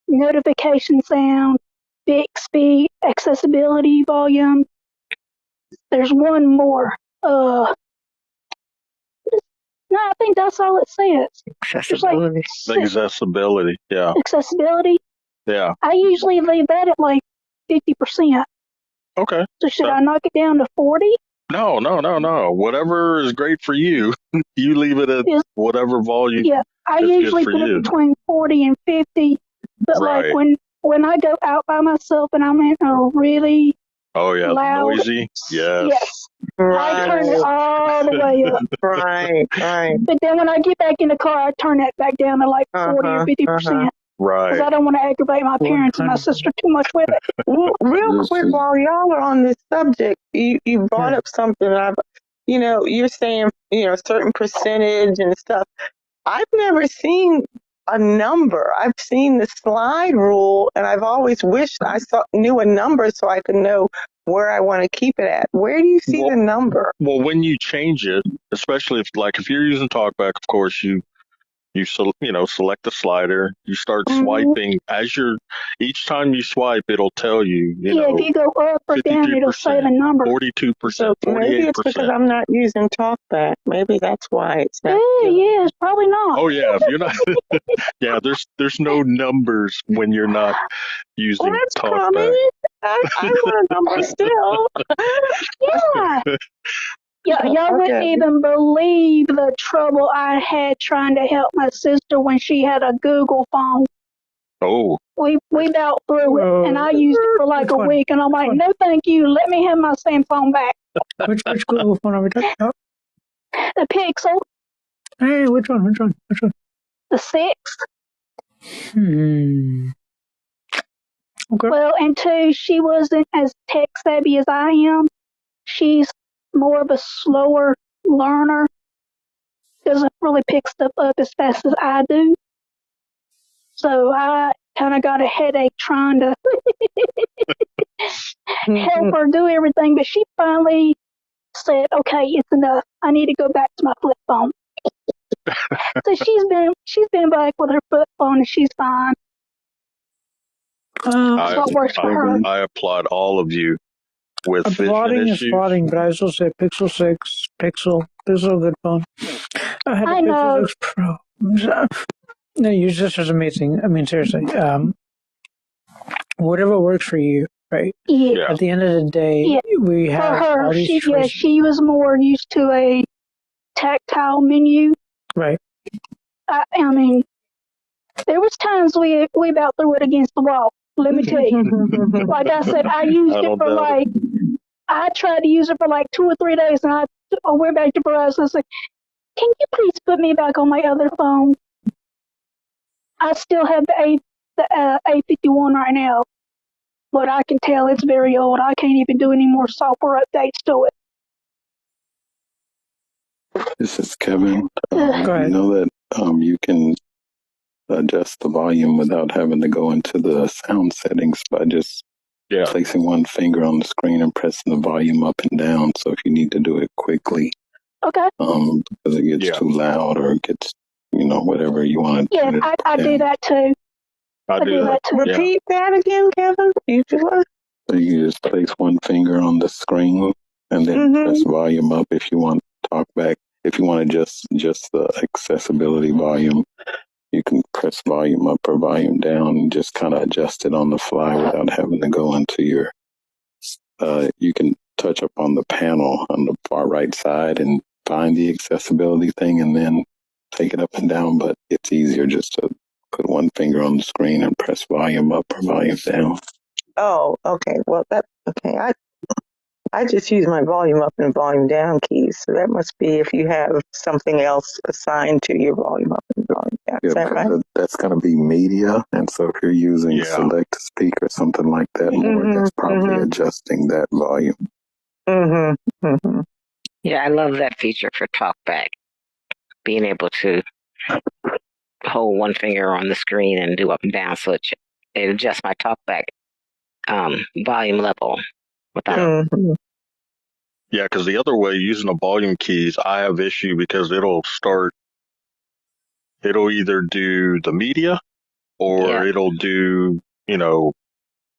notification sound, Bixby, accessibility, volume. There's one more. No, I think that's all it says. Accessibility. Accessibility. Yeah. Accessibility. Yeah. I usually leave that at like 50%. Okay. So should I knock it down to 40? No. Whatever is great for you, you leave it at whatever volume. Yeah, I usually put it between 40 and 50. But right. like when I go out by myself and I'm in a really loud, noisy. Yes. Right. I turn it all the way up. Right. But then when I get back in the car, I turn that back down to like 40 or 50%. Right. Because I don't want to aggravate my parents and my sister too much with it. Well, real quick, while y'all are on this subject, you brought up something. You're saying, a certain percentage and stuff. I've never seen a number. I've seen the slide rule, and I've always wished I knew a number so I could know where I want to keep it at. Where do you see the number? Well, when you change it, especially if you're using Talkback, of course, you select the slider, you start swiping each time you swipe, it'll tell you, if you go up or down, it'll say the number. 42%, 48%. Maybe it's because I'm not using Talkback. Maybe that's why it's not. Yeah, it's probably not. Oh yeah, if you're not, yeah, there's no numbers when you're not using Talkback. I want a number still. Yeah. Y'all wouldn't even believe the trouble I had trying to help my sister when she had a Google phone. Oh. We about threw it, and I used it for like a week, and I'm like, no, thank you. Let me have my Samsung back. Which Google phone are we talking about? The Pixel. Hey, which one? The 6. Okay. Well, and 2, she wasn't as tech savvy as I am. She's more of a slower learner. Doesn't really pick stuff up as fast as I do. So I kind of got a headache trying to help her do everything. But she finally said, okay, it's enough. I need to go back to my flip phone. So she's been back with her flip phone and she's fine. So it works for her. I applaud all of you with applauding is applauding, but I also say Pixel 6, Pixel is a good phone. I had a Pixel 6 Pro. No, your sister's amazing. I mean, seriously. Whatever works for you, right? Yeah. At the end of the day, we have for her, all these choices. she was more used to a tactile menu. Right. I mean, there was times we about threw it against the wall. Let me tell you. Like I said, I tried to use it for like 2 or 3 days, and I went back to Verizon and said, can you please put me back on my other phone? I still have the A51 right now, but I can tell it's very old. I can't even do any more software updates to it. This is Kevin. Go ahead. You know that you can adjust the volume without having to go into the sound settings by just placing one finger on the screen and pressing the volume up and down. So if you need to do it quickly, because it gets too loud or it gets, whatever you want to do. Yeah, I do that too. I do that too. Repeat that again, Kevin. So you just place one finger on the screen and then press volume up if you want Talkback. If you want to just the accessibility volume, you can press volume up or volume down and just kind of adjust it on the fly without having to go into your. You can touch up on the panel on the far right side and find the accessibility thing and then take it up and down. But it's easier just to put one finger on the screen and press volume up or volume down. Oh, okay. Well, I just use my volume up and volume down keys. So that must be if you have something else assigned to your volume up and volume down. Is that right? That's going to be media. And so if you're using select to speak or something like that, that's probably adjusting that volume. Yeah, I love that feature for Talkback. Being able to hold one finger on the screen and do up and down so it adjusts my Talkback volume level without. Yeah, because the other way, using the volume keys, I have issue because it'll either do the media or it'll do,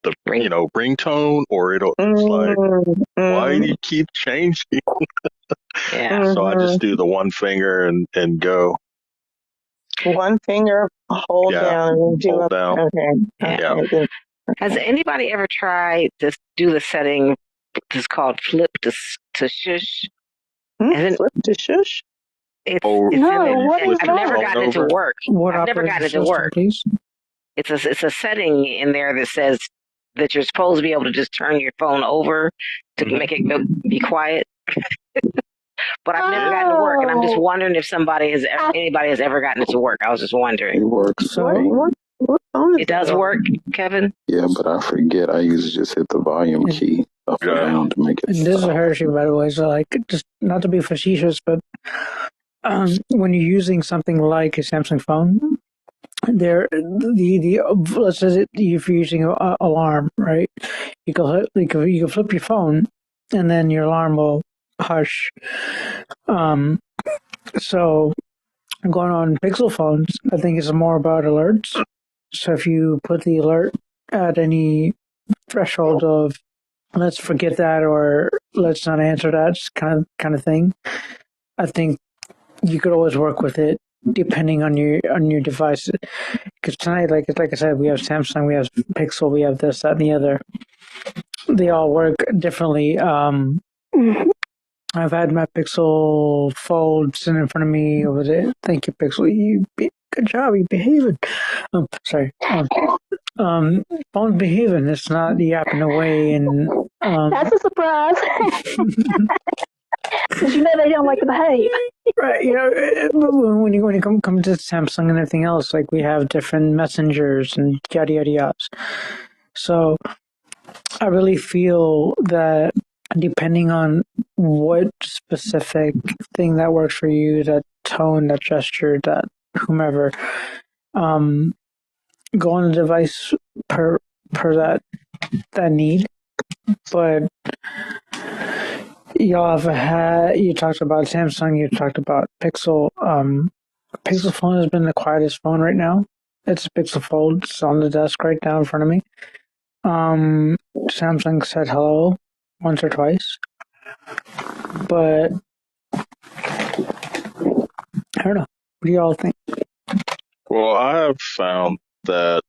the ringtone, or it's like, why do you keep changing? Yeah. So I just do the one finger and go. One finger, hold down, and do hold down. Okay. Yeah. Okay. Has anybody ever tried to do the setting that's called flip to shush? Flip to shush? I've never gotten it to work. I've never gotten it to work. Please? It's a setting in there that says that you're supposed to be able to just turn your phone over to make it be quiet. But I've never gotten it to work, and I'm just wondering if anybody has ever gotten it to work. I was just wondering. It works. So it does work, Kevin? Yeah, but I forget. I usually just hit the volume key up or down to make it stop. This is Hershi, by the way. So, like, just not to be facetious, but when you're using something like a Samsung phone, let's say if you're using an alarm, right? You can flip your phone, and then your alarm will hush. So going on Pixel phones, I think it's more about alerts. So if you put the alert at any threshold of let's forget that or let's not answer that kind of thing, I think you could always work with it depending on your device. Because tonight, like I said, we have Samsung, we have Pixel, we have this, that, and the other. They all work differently. I've had my Pixel Fold sitting in front of me over there. Thank you, Pixel. Good job. You behaving. Sorry. Phone's behaving. It's not yapping away and. That's a surprise. Because they don't like to behave. Right. When you come to Samsung and everything else, like we have different messengers and yada yada yada. So I really feel that depending on what specific thing that works for you, that tone, that gesture, that whomever, go on the device per that need. But you talked about Samsung, you talked about Pixel. Pixel phone has been the quietest phone right now. It's a Pixel Fold. It's on the desk right now in front of me. Samsung said hello once or twice, but I don't know. What do you all think? Well, I have found that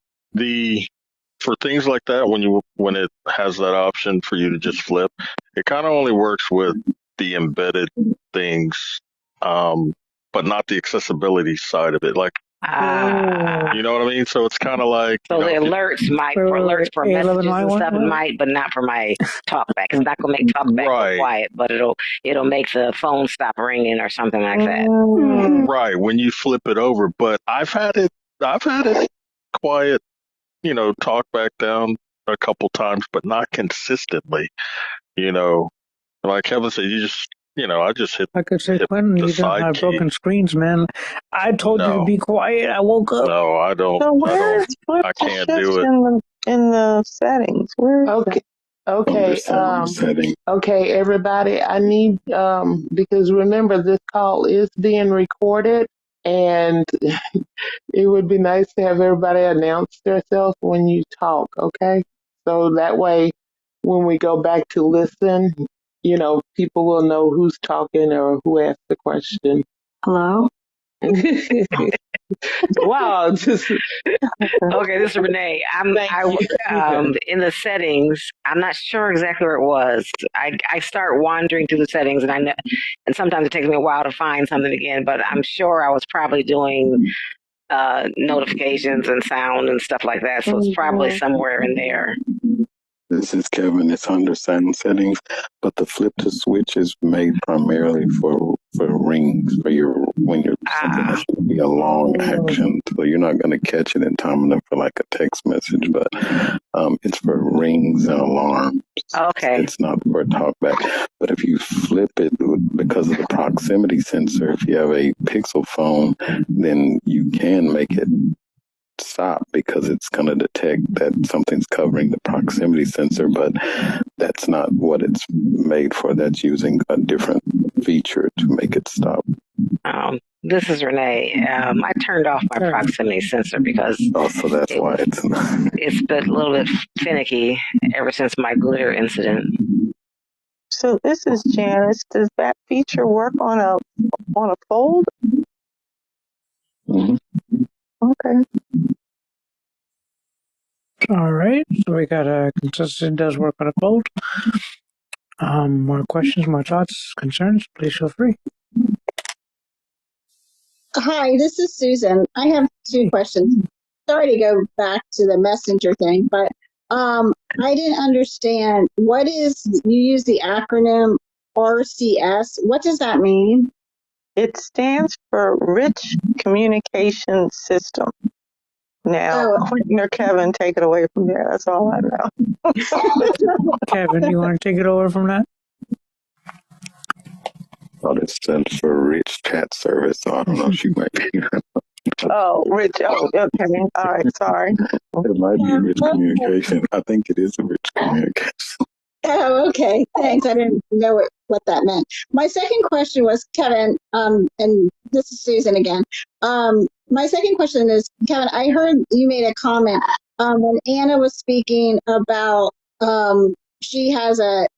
for things like that, when it has that option for you to just flip, it kind of only works with the embedded things, but not the accessibility side of it. Like, you know what I mean? So it's kind of like the alerts for messages and stuff might, but not for my Talkback. It's not gonna make Talkback go quiet, but it'll make the phone stop ringing or something like that. Right, when you flip it over. But I've had it quiet, Talkback down a couple times, but not consistently. Like Kevin said, you just I just hit. Like I said, Quentin, you don't have broken screens, man. I told you to be quiet. I woke up. No, I don't. So where's I can't do it in the settings? Where is Okay. Okay, everybody. I need because remember this call is being recorded, and it would be nice to have everybody announce themselves when you talk. Okay, so that way, when we go back to listen, people will know who's talking or who asked the question. Hello? Wow. Okay, this is Renee. In the settings. I'm not sure exactly where it was. I start wandering through the settings, and sometimes it takes me a while to find something again. But I'm sure I was probably doing notifications and sound and stuff like that. So it's probably somewhere in there. This is Kevin. It's under sound settings, but the flip to switch is made primarily for rings when you're something that should be a long action. So you're not going to catch it in time enough for like a text message, but it's for rings and alarms. Okay. It's not for Talkback. But if you flip it because of the proximity sensor, if you have a Pixel phone, then you can make it stop because it's going to detect that something's covering the proximity sensor, but that's not what it's made for. That's using a different feature to make it stop. This is Renee. I turned off my proximity sensor because so that's why it's been a little bit finicky ever since my glitter incident. So this is Janice. Does that feature work on a fold? Mm-hmm. Okay. All right. So we got a consensus. It does work on a fold. More questions, more thoughts, concerns? Please feel free. Hi, this is Susan. I have two questions. Sorry to go back to the messenger thing, but I didn't understand what is, you use the acronym RCS. What does that mean? It stands for Rich Communication System. Now, Quentin or Kevin, take it away from there. That's all I know. Kevin, you want to take it over from that? Well, it stands for Rich Chat Service, so I don't know if you might be. Oh, Rich. Oh, okay. All right. Sorry. It might be Rich Communication. I think it is a Rich Communication. Oh, okay. Thanks. I didn't know what that meant. My second question was, Kevin, and this is Susan again. My second question is, Kevin, I heard you made a comment when Anna was speaking about she has a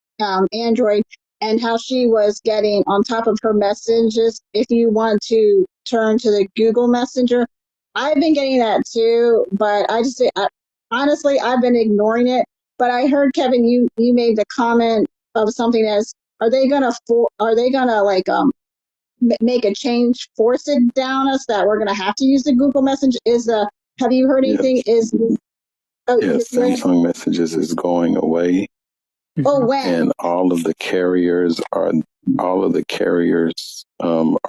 Android and how she was getting on top of her messages if you want to turn to the Google Messenger. I've been getting that too, but honestly, I've been ignoring it. But I heard, Kevin, you made the comment of something as, are they gonna like make a change, force it down us that we're gonna have to use the Google Messenger? Have you heard anything? Yes, Samsung Messages is going away. Oh, when? And all of the carriers are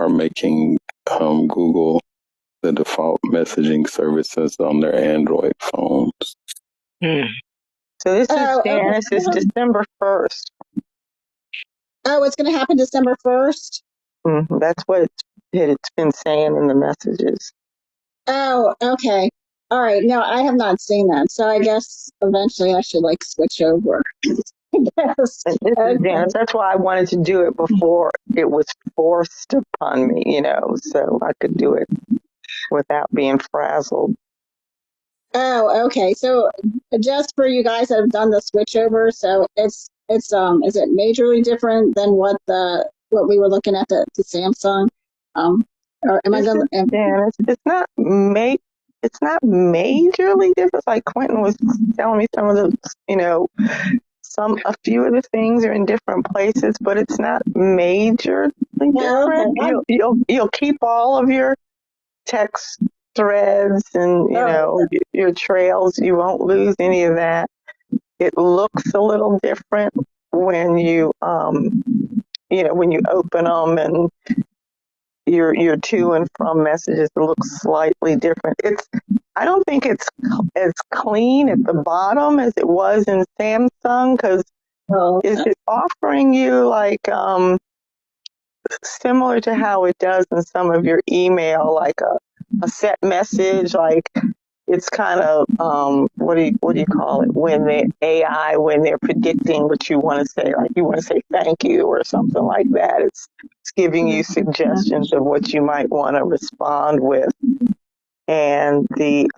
making Google the default messaging services on their Android phones. So this is Janice. It's December 1st. Oh, it's going to happen December 1st? That's what it's been saying in the messages. Oh, okay. All right. No, I have not seen that. So I guess eventually I should switch over. Yes. Janice, that's why I wanted to do it before it was forced upon me, so I could do it without being frazzled. Oh, okay. So just for you guys that have done the switchover, so it's is it majorly different than what we were looking at the Samsung? Or am I going? Janice, it's not majorly different. Like Quentin was telling me some of the, a few of the things are in different places, but it's not majorly different. Okay. You'll keep all of your text threads and your trails. You won't lose any of that. It looks a little different when you when you open them and your to and from messages look slightly different. I don't think it's as clean at the bottom as it was in Samsung, because is it offering you similar to how it does in some of your email, like a set message, like it's kind of what do you call it when they're predicting what you want to say, like you want to say thank you or something like that. It's giving you suggestions of what you might want to respond with, and the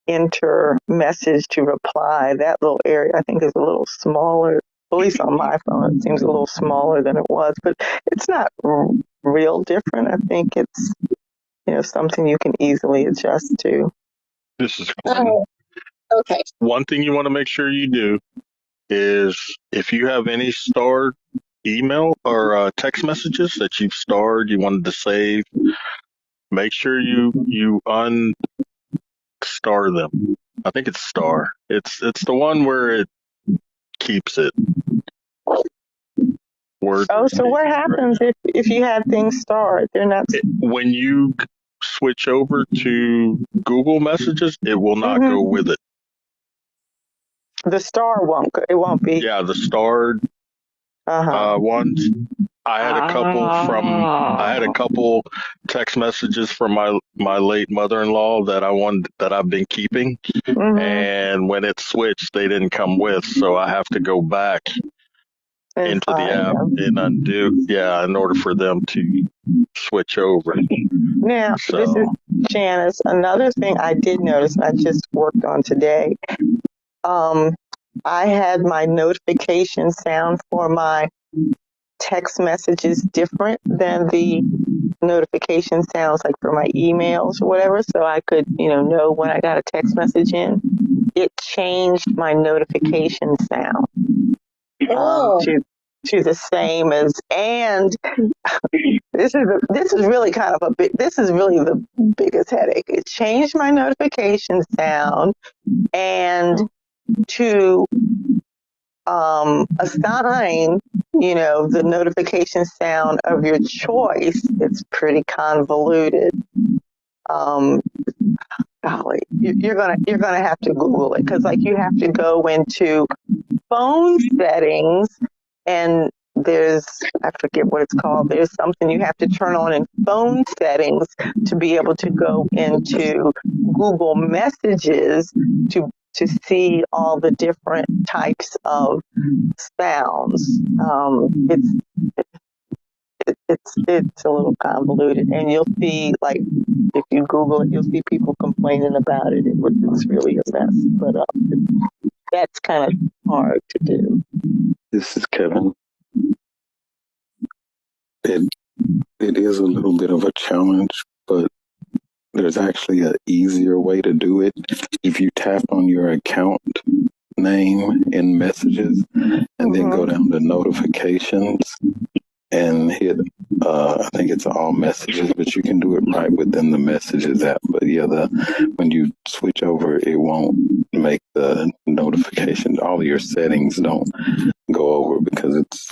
enter message to reply, that little area I think is a little smaller. At least on my phone, it seems a little smaller than it was, but it's not real different. I think it's something you can easily adjust to. This is Quentin. Okay. One thing you want to make sure you do is if you have any stored email or text messages that you've stored, you wanted to save, make sure you unstar them. I think it's star. It's the one where it keeps it. So what happens if you have things starred? They're not. When you switch over to Google Messages, it will not go with it. The star won't. It won't be. Yeah, the starred ones. I had a couple text messages from my late mother-in-law that I've been keeping, and when it switched, they didn't come with, so I have to go back into the app and undo. Yeah, in order for them to switch over. Now, this is Janice. Another thing I did notice, I just worked on today. I had my notification sound for my text messages different than the notification sounds like for my emails or whatever, so I could, know when I got a text message in. It changed my notification sound to the same as, and this is really kind of this is really the biggest headache. It changed my notification sound, and to assign, the notification sound of your choice, it's pretty convoluted. Golly, you're gonna have to Google it, because like you have to go into phone settings, and I forget what it's called. There's something you have to turn on in phone settings to be able to go into Google Messages to see all the different types of sounds. It's a little convoluted, and you'll see, like, if you Google it, you'll see people complaining about it. It's really a mess, but that's kind of hard to do. This is Kevin. It is a little bit of a challenge, but there's actually an easier way to do it. If you tap on your account name in Messages and then go down to Notifications and hit, I think it's all Messages, but you can do it right within the Messages app. But yeah, when you switch over, it won't make the notification. All of your settings don't go over because it's,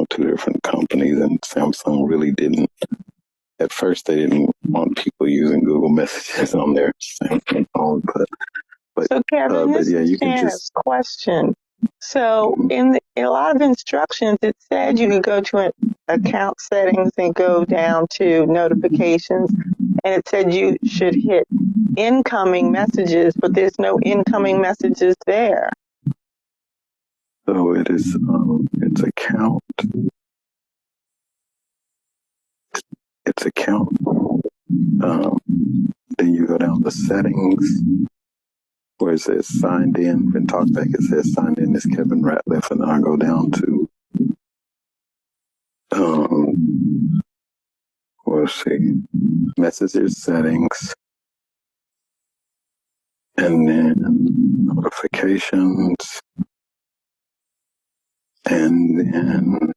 two different companies, and Samsung really didn't. At first, they didn't want people using Google Messages on their Samsung phone, but so Kevin, this yeah, is you can Janice's question. So in a lot of instructions, it said you could go to account settings and go down to notifications, and it said you should hit incoming messages, but there's no incoming messages there. So it is, it's account. It's account. Then you go down to settings where it says signed in. In Talkback, it says signed in is Kevin Ratliff, and I go down to, let's see, Messages settings, and then notifications, and then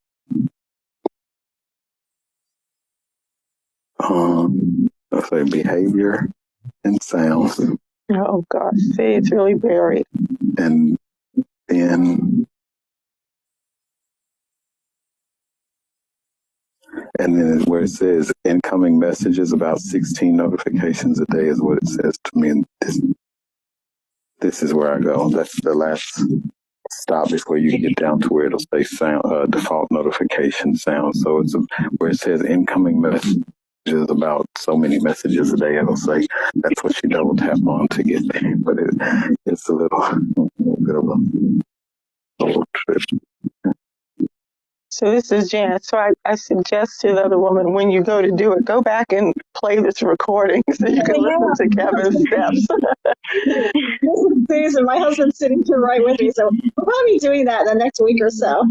let's say behavior and sounds. Oh gosh, see, it's really buried. And then where it says incoming messages, about 16 notifications a day is what it says to me. And this is where I go. That's the last stop before you get down to where it'll say sound, default notification sound. So it's where it says incoming messages, about so many messages a day. It'll say that's what you double tap on to get there. But it's a little bit of a little trip. So this is Janice. So I suggest to the other woman, when you go to do it, go back and play this recording so you can listen to Kevin's steps. This is Susan. My husband's sitting here right with me, so we'll probably be doing that in the next week or so.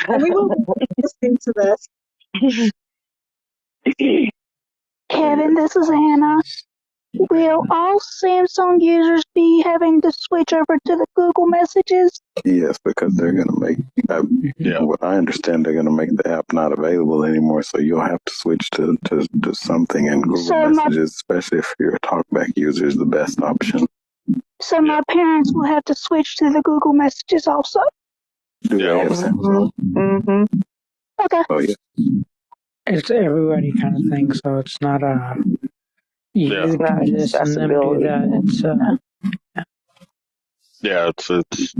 And we will be listening to this. Kevin, this is Anna. Will all Samsung users be having to switch over to the Google Messages? Yes, because they're going to make, what I understand, they're going to make the app not available anymore. So you'll have to switch to something, and Google Messages, especially if you're a Talkback user, is the best option. So my parents will have to switch to the Google Messages also? Do they have Samsung? Mm-hmm. Okay. Oh, yeah. It's everybody kind of thing, so it's not you do this and then do that. It's it's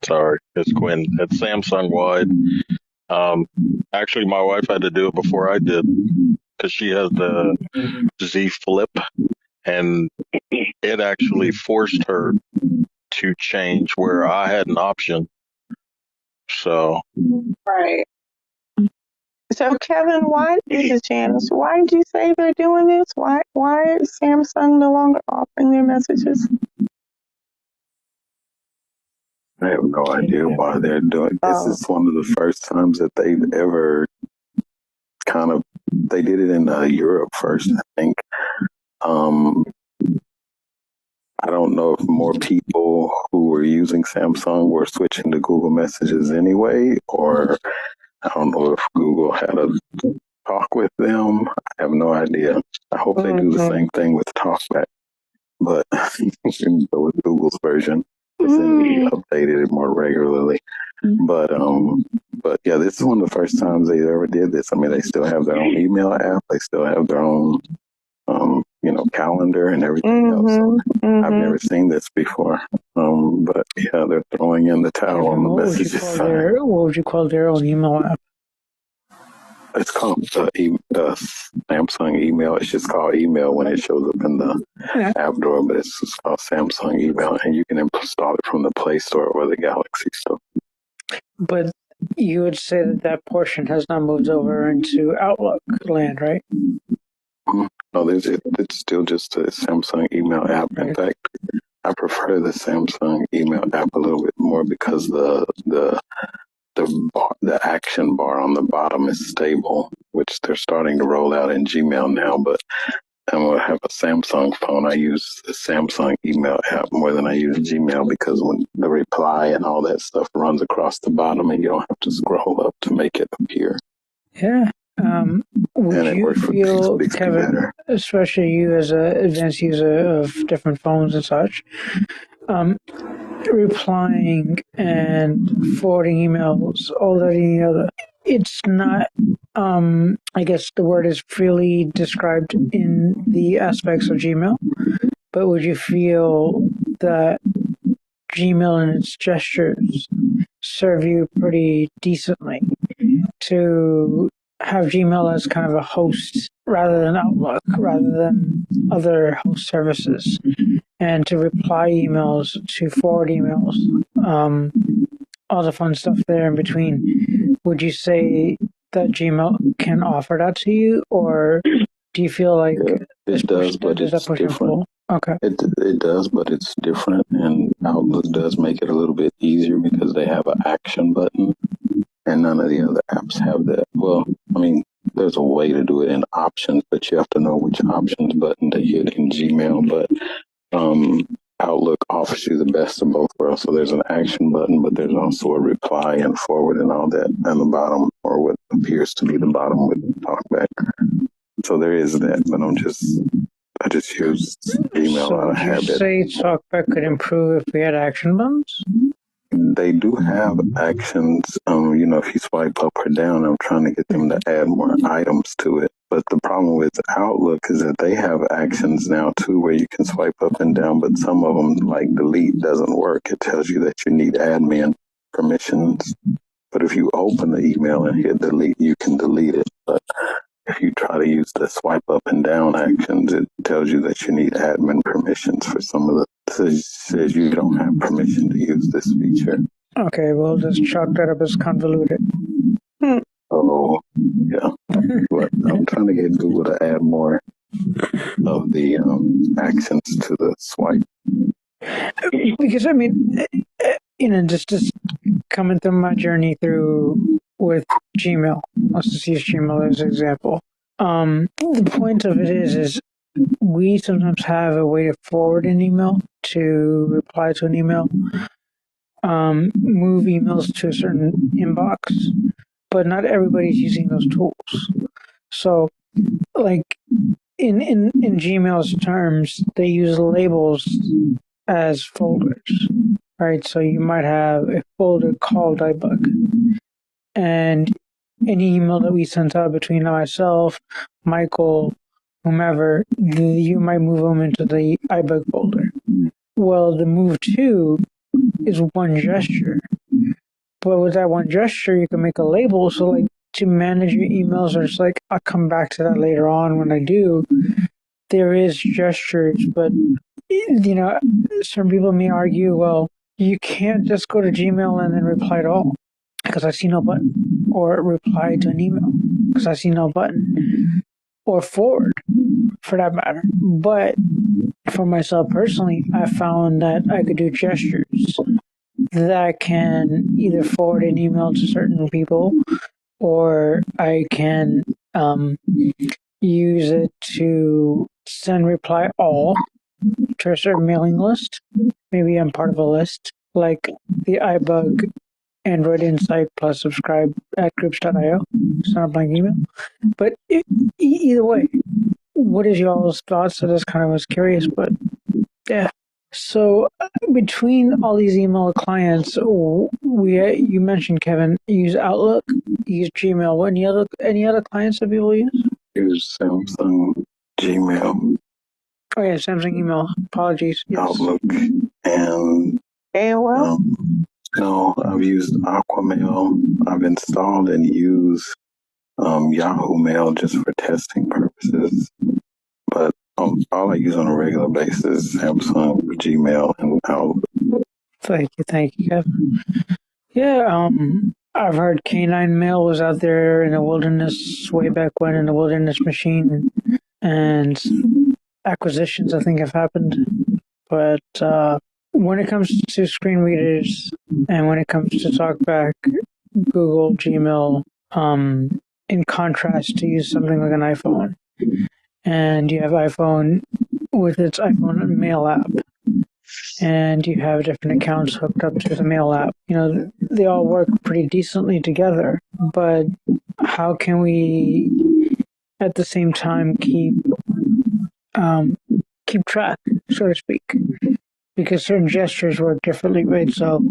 sorry, it's Quinn. It's Samsung wide. Actually, my wife had to do it before I did because she has the Z Flip, and it actually forced her to change where I had an option. So right. So Kevin, this is Janice. Why did you say they're doing this? Why is Samsung no longer offering their messages? I have no idea why they're doing this. Is one of the first times that they've ever they did it in Europe first, I think. I don't know if more people who were using Samsung were switching to Google Messages anyway, or I don't know if Google had a talk with them. I have no idea. I hope they do the same thing with Talkback, but with Google's version, it's going to be updated more regularly. But yeah, this is one of the first times they ever did this. I mean, they still have their own email app. They still have their own calendar and everything else. So I've never seen this before. But yeah, they're throwing in the towel on the messages side. What would you call their own email app? It's called the Samsung email. It's just called email when it shows up in the app drawer, but it's just called Samsung email, and you can install it from the Play Store or the Galaxy Store. But you would say that portion has not moved over into Outlook land, right? No, it's still just a Samsung email app. Right. In fact, I prefer the Samsung email app a little bit more because the action bar on the bottom is stable, which they're starting to roll out in Gmail now. But when I have a Samsung phone, I use the Samsung email app more than I use Gmail because when the reply and all that stuff runs across the bottom and you don't have to scroll up to make it appear. Yeah. Would you feel, Kevin, better, especially you as an advanced user of different phones and such, replying and forwarding emails, all that, it's not, I guess the word is freely described in the aspects of Gmail, but would you feel that Gmail and its gestures serve you pretty decently to have Gmail as kind of a host rather than Outlook, rather than other host services, and to reply emails, to forward emails, all the fun stuff there in between? Would you say that Gmail can offer that to you, or do you feel like it does, but it's different? Okay. It does, but it's different, and Outlook does make it a little bit easier because they have an action button, and none of the other apps have that. Well, I mean, there's a way to do it in options, but you have to know which options button to hit in Gmail. But Outlook offers you the best of both worlds. So there's an action button, but there's also a reply and forward and all that on the bottom, or what appears to be the bottom with Talkback. So there is that, but I just use email out of habit. So you say Talkback could improve if we had action buttons? They do have actions. If you swipe up or down, I'm trying to get them to add more items to it. But the problem with Outlook is that they have actions now too, where you can swipe up and down, but some of them, like delete, doesn't work. It tells you that you need admin permissions. But if you open the email and hit delete, you can delete it. But if you try to use the swipe up and down actions, it tells you that you need admin permissions for some of the. Says you don't have permission to use this feature. Okay, well, just chalk that up as convoluted. Oh, yeah. But I'm trying to get Google to add more of the actions to the swipe. Because, I mean, just coming through my journey with Gmail. Let's just use Gmail as an example. The point of it is we sometimes have a way to forward an email, to reply to an email, move emails to a certain inbox, but not everybody's using those tools. So, like, in Gmail's terms, they use labels as folders, right? So you might have a folder called iBug, and any email that we sent out between myself, Michael, whomever, you might move them into the iBug folder. Well, the move to is one gesture. But with that one gesture, you can make a label. So, like, to manage your emails, or it's like, I'll come back to that later on when I do. There is gestures, but, some people may argue, well, you can't just go to Gmail and then reply to all, because I see no button, or reply to an email. because I see no button, or forward for that matter. But for myself personally, I found that I could do gestures that can either forward an email to certain people, or I can use it to send reply all to a certain mailing list. Maybe I'm part of a list, like the iBug Android Insight plus subscribe at groups.io. It's not a blank email. But either way, what is y'all's thoughts? I just kind of was curious, but yeah. So between all these email clients, you mentioned, Kevin, use Outlook, use Gmail. Any other clients that people use? Use Samsung, Gmail. Oh yeah, Samsung email. Apologies. Yes. Outlook, and AOL. No, I've used Aquamail. I've installed and used Yahoo Mail just for testing purposes. But all I use on a regular basis is Samsung, Gmail, and Outlook. Thank you, Kevin. Yeah, I've heard Canine Mail was out there in the wilderness way back when in the Wilderness Machine, and acquisitions I think have happened. But when it comes to screen readers and when it comes to Talkback, Google, Gmail, in contrast to use something like an iPhone, and you have iPhone with its iPhone Mail app, and you have different accounts hooked up to the Mail app. You know, they all work pretty decently together, but how can we at the same time keep track, so to speak? Because certain gestures work differently, right? So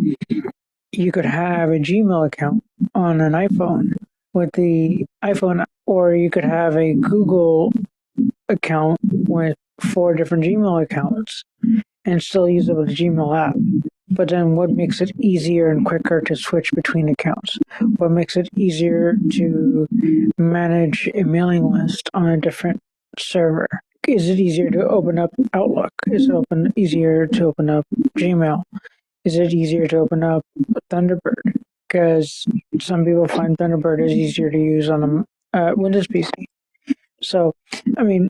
you could have a Gmail account on an iPhone with the iPhone, or you could have a Google account with 4 different Gmail accounts and still use it with the Gmail app. But then what makes it easier and quicker to switch between accounts? What makes it easier to manage a mailing list on a different server? Is it easier to open up Outlook? Is it easier to open up Gmail? Is it easier to open up Thunderbird? Because some people find Thunderbird is easier to use on a Windows PC. So, I mean,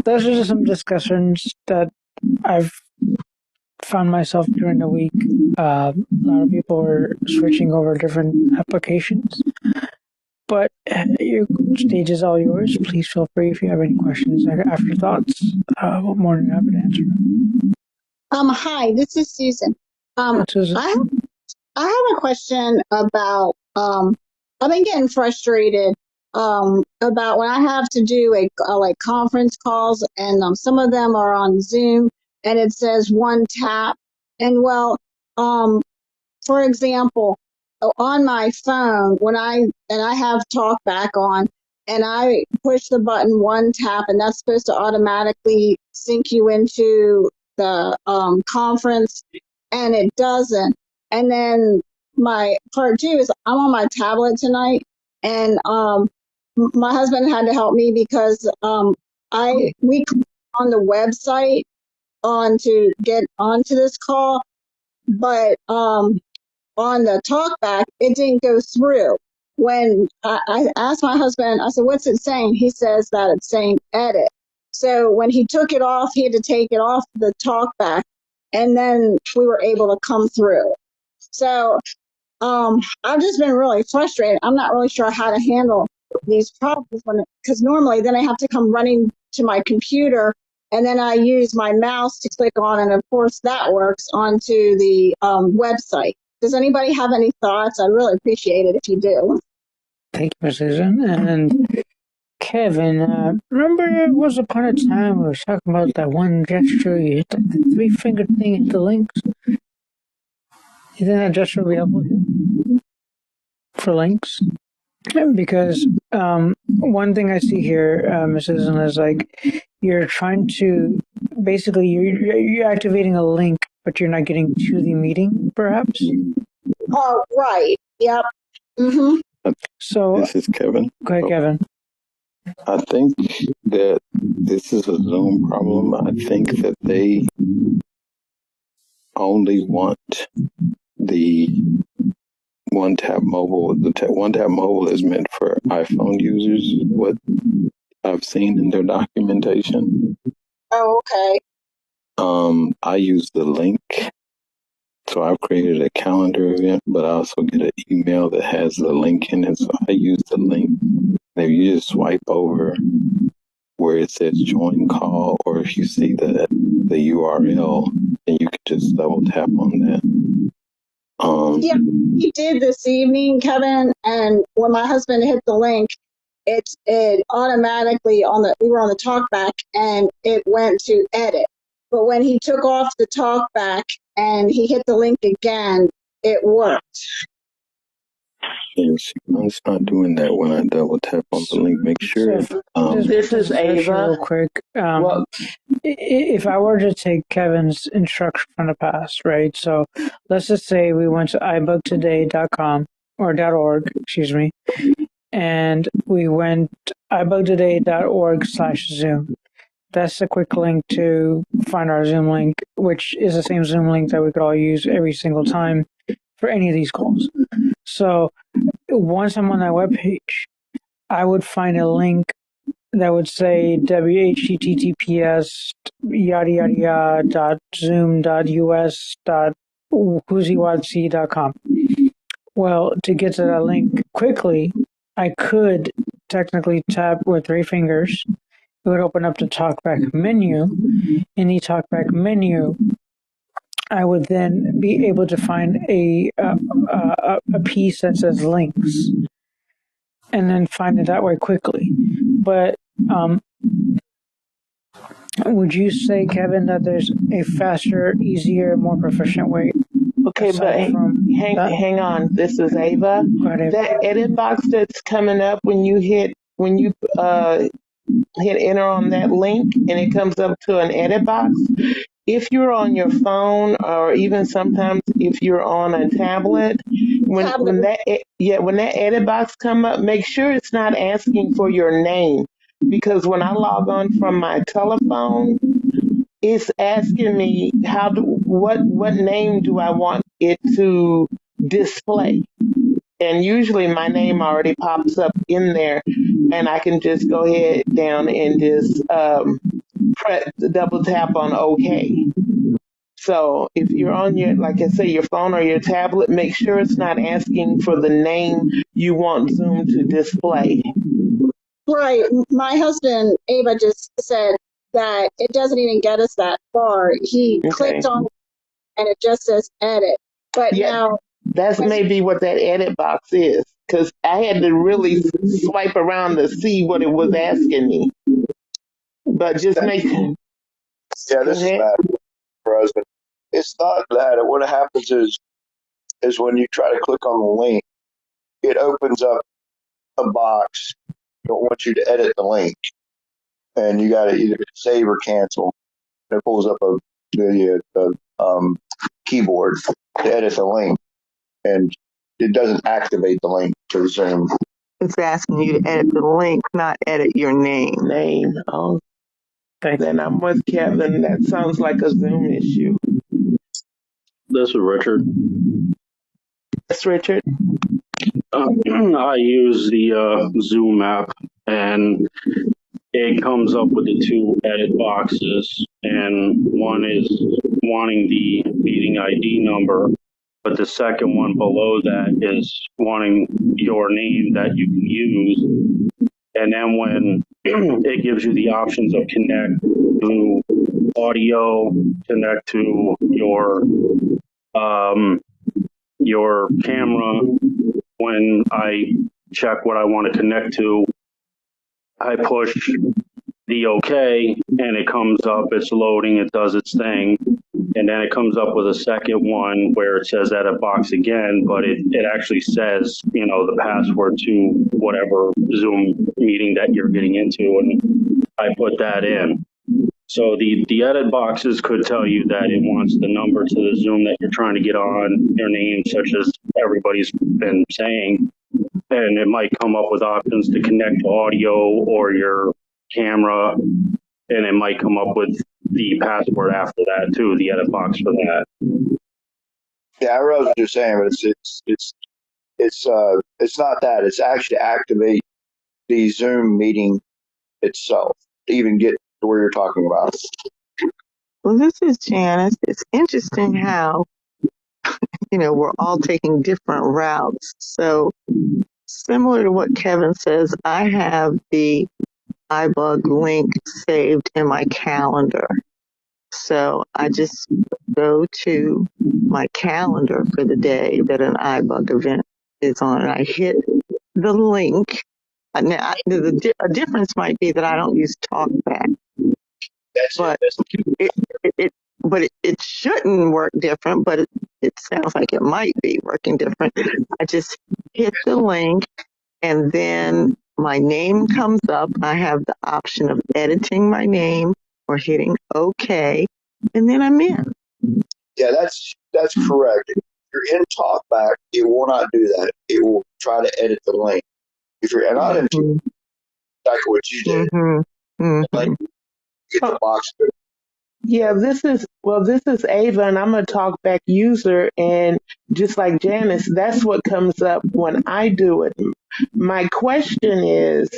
those are just some discussions that I've found myself during the week. A lot of people are switching over different applications. But your stage is all yours. Please feel free if you have any questions, afterthoughts. I'm more than happy to answer them. Hi, this is Susan. Susan. I have a question about, I've been getting frustrated about when I have to do like conference calls, and some of them are on Zoom, and it says one tap. And for example, on my phone, when I have Talkback on, and I push the button one tap, and that's supposed to automatically sync you into the conference, and it doesn't. And then my part 2 is I'm on my tablet tonight, and my husband had to help me because we on the website to get onto this call, but on the Talkback, it didn't go through. When I asked my husband, I said, what's it saying? He says that it's saying edit. So when he took it off, he had to take it off the Talkback, and then we were able to come through. So I've just been really frustrated. I'm not really sure how to handle these problems because normally then I have to come running to my computer, and then I use my mouse to click on, and of course that works onto the website. Does anybody have any thoughts? I'd really appreciate it if you do. Thank you, Ms. Susan. And Kevin, remember there was upon a time we were talking about that one gesture, you hit the 3-finger thing at the links? You think that gesture will be helpful for links? Because one thing I see here, Ms. Susan, is like you're trying to, basically you're activating a link, but you're not getting to the meeting, perhaps? Oh, right. Yep. Mm-hmm. So, this is Kevin. Go ahead, Kevin. I think that this is a Zoom problem. I think that they only want One Tap Mobile. One Tap Mobile is meant for iPhone users. What I've seen in their documentation. Oh, okay. I use the link. So I've created a calendar event, but I also get an email that has the link in it. So I use the link. If you just swipe over where it says join call, or if you see the URL, then you can just double tap on that. Yeah, he did this evening, Kevin, and when my husband hit the link, it automatically we were on the Talkback and it went to edit. But when he took off the Talkback and he hit the link again, it worked. Yes, it's not doing that when I double tap on the link. Make sure. This is Ava. Real quick. If I were to take Kevin's instruction from the past, right? So let's just say we went to ibugtoday.com or .org, excuse me, and we went ibugtoday.org/Zoom. That's a quick link to find our Zoom link, which is the same Zoom link that we could all use every single time for any of these calls. So once I'm on that webpage, I would find a link that would say whttps yada yada yada .zoom.us.whoozywhatc.com. Well, to get to that link quickly, I could technically tap with 3 fingers. It would open up the Talkback menu. In the Talkback menu, I would then be able to find a piece that says links, and then find it that way quickly. But would you say, Kevin, that there's a faster, easier, more proficient way? Okay, but hang on. This is Ava. That edit box that's coming up when you hit enter on that link and it comes up to an edit box. If you're on your phone, or even sometimes if you're on a tablet, when that edit box come up, make sure it's not asking for your name, because when I log on from my telephone, it's asking me what name do I want it to display. And usually my name already pops up in there, and I can just go ahead down and just double tap on OK. So if you're on your, like I say, your phone or your tablet, make sure it's not asking for the name you want Zoom to display. Right. My husband, Ava, just said that it doesn't even get us that far. He clicked on it and it just says edit. But now that's maybe what that edit box is, because I had to really swipe around to see what it was asking me. But just make this is Matt, President. It's not that. What happens is when you try to click on the link, it opens up a box. It wants you to edit the link, and you got to either save or cancel. It pulls up the keyboard to edit the link, and it doesn't activate the link to Zoom. It's asking you to edit the link, not edit your name. Oh, then I'm with Kevin. That sounds like a Zoom issue. This is Richard. Yes, Richard. I use the Zoom app, and it comes up with the 2 edit boxes, and one is wanting the meeting ID number, but the second one below that is wanting your name that you can use. And then when it gives you the options of connect to audio, connect to your camera, when I check what I want to connect to, I push the OK, and it comes up, it's loading, it does its thing, and then it comes up with a second one where it says edit box again, but it actually says, the password to whatever Zoom meeting that you're getting into, and I put that in. So the edit boxes could tell you that it wants the number to the Zoom that you're trying to get on, your name, such as everybody's been saying, and it might come up with options to connect to audio or your camera, and it might come up with the password after that too, the edit box for that. Yeah, I realize what you're saying, but it's it's not that. It's actually activate the Zoom meeting itself to even get to where you're talking about. Well, this is Janice. It's interesting how, we're all taking different routes. So similar to what Kevin says, I have the iBug link saved in my calendar. So I just go to my calendar for the day that an iBug event is on, and I hit the link. Now, a difference might be that I don't use Talkback, but it shouldn't work different, but it sounds like it might be working different. I just hit the link, and then my name comes up. I have the option of editing my name or hitting OK, and then I'm in. Yeah, that's correct. If you're in Talkback, it will not do that. It will try to edit the link. If you're not in like what you did, like get the box. Yeah, this is Ava, and I'm a Talkback user, and just like Janice, that's what comes up when I do it. My question is,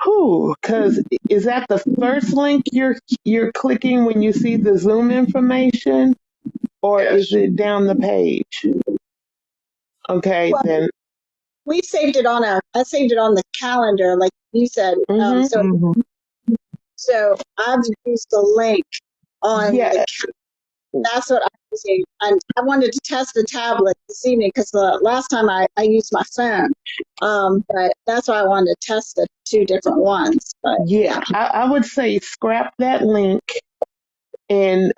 because is that the first link you're clicking when you see the Zoom information, or is it down the page? Okay, well, then. I saved it on the calendar, like you said. So I've used the link on the calendar. That's what I'm using. And I wanted to test the tablet this evening because the last time I used my phone. But that's why I wanted to test the two different ones. But. Yeah, I would say scrap that link and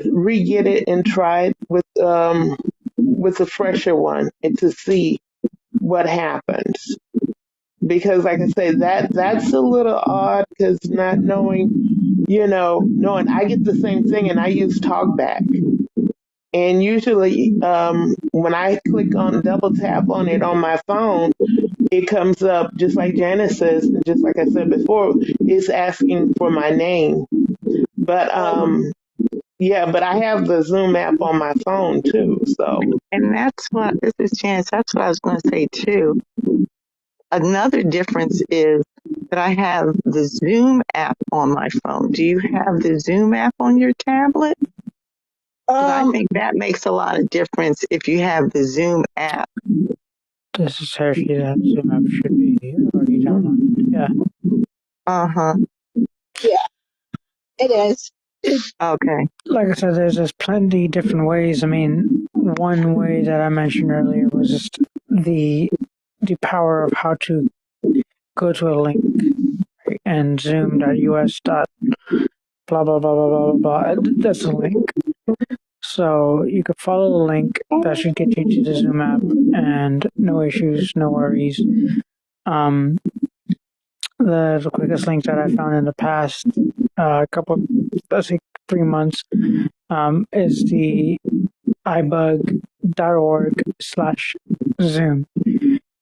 re-get it and try it with a fresher one and to see what happens. Because like I say, that's a little odd because not knowing I get the same thing and I use Talkback. And usually when I click on double tap on it on my phone, it comes up just like Janice says, and just like I said before, it's asking for my name. But but I have the Zoom app on my phone too. So, and this is Janice. That's what I was going to say too. Another difference is that I have the Zoom app on my phone. Do you have the Zoom app on your tablet? I think that makes a lot of difference if you have the Zoom app. This is Hershi. That Zoom app should be already downloaded. Yeah. Yeah, it is. Okay. Like I said, there's plenty different ways. I mean, one way that I mentioned earlier was just the power of how to go to a link and zoom.us. Blah blah blah blah blah blah. That's a link. So you could follow the link. That should get you to the Zoom app, and no issues, no worries. The quickest link that I found in the past let's say 3 months, is the ibug.org/Zoom.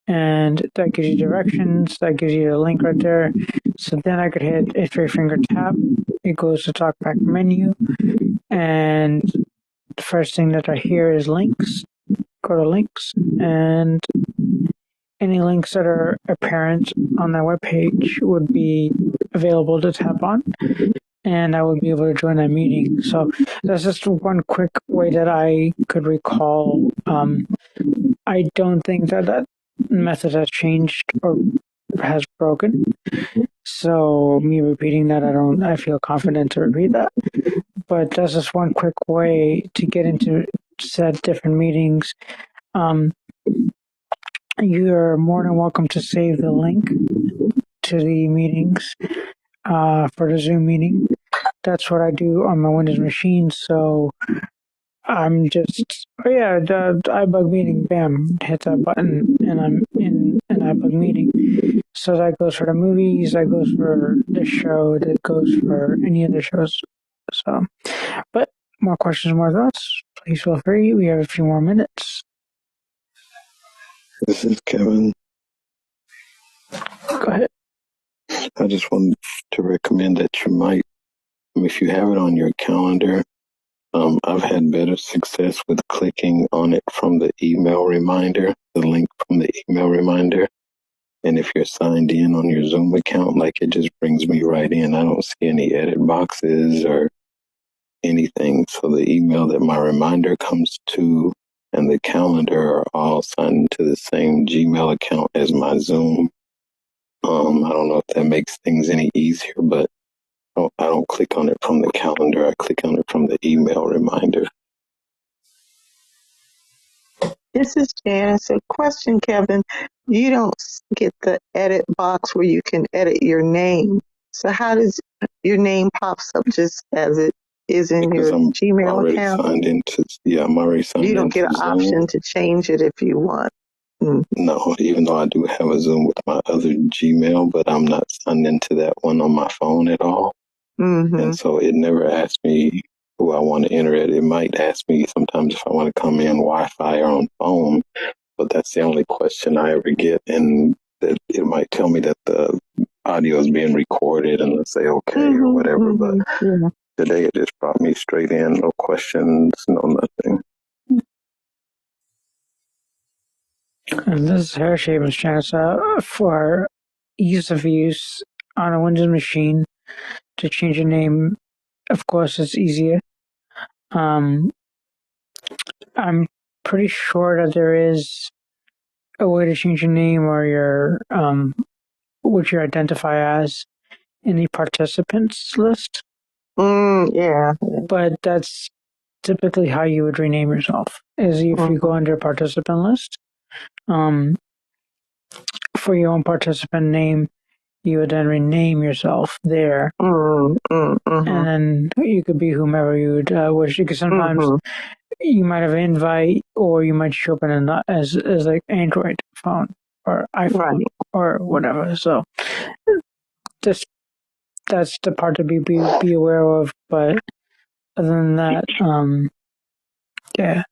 And that gives you directions, that gives you a link right there. So then I could hit a 3-finger tap. It goes to Talkback menu. And the first thing that I hear is links. Go to links, and any links that are apparent on that webpage would be available to tap on, and I would be able to join that meeting. So that's just one quick way that I could recall. I don't think that method has changed or has broken. So me repeating that, I feel confident to repeat that. But that's just one quick way to get into said different meetings. You're more than welcome to save the link to the meetings for the Zoom meeting. That's what I do on my Windows machine. So I'm just, the iBug meeting, bam, hit that button, and I'm in an iBug meeting. So that goes for the movies, that goes for the show, that goes for any other shows. So, but more questions, more thoughts, please feel free. We have a few more minutes. This is Kevin. Go ahead. I just wanted to recommend that you might, if you have it on your calendar, I've had better success with clicking on it from the email reminder, the link from the email reminder. And if you're signed in on your Zoom account, like it just brings me right in. I don't see any edit boxes or anything. So the email that my reminder comes to and the calendar are all signed to the same Gmail account as my Zoom. I don't know if that makes things any easier, but I don't click on it from the calendar. I click on it from the email reminder. This is Janice. A question, Kevin. You don't get the edit box where you can edit your name. So how does your name pops up just as it is in Because your I'm Gmail already account? signed into, I'm already signed You don't into get an Zoom. option to change it if you want. No, even though I do have a Zoom with my other Gmail, but I'm not signed into that one on my phone at all. Mm-hmm. And so it never asks me who I want to enter it. It might ask me sometimes if I want to come in Wi-Fi or on phone, but that's the only question I ever get. And that it might tell me that the audio is being recorded and let's say okay or whatever. But today it just brought me straight in, no questions, no nothing. And this is Hershi was trying to for ease of use on a Windows machine to change your name. Of course, it's easier. I'm pretty sure that there is a way to change your name or your what you identify as in the participants list. Yeah. But that's typically how you would rename yourself, is if you go under participant list. For your own participant name, you would then rename yourself there. And then you could be whomever you would wish. Because sometimes you might have an invite, or you might show up in as like Android phone or iPhone or whatever. So that's the part to be aware of. But other than that, yeah,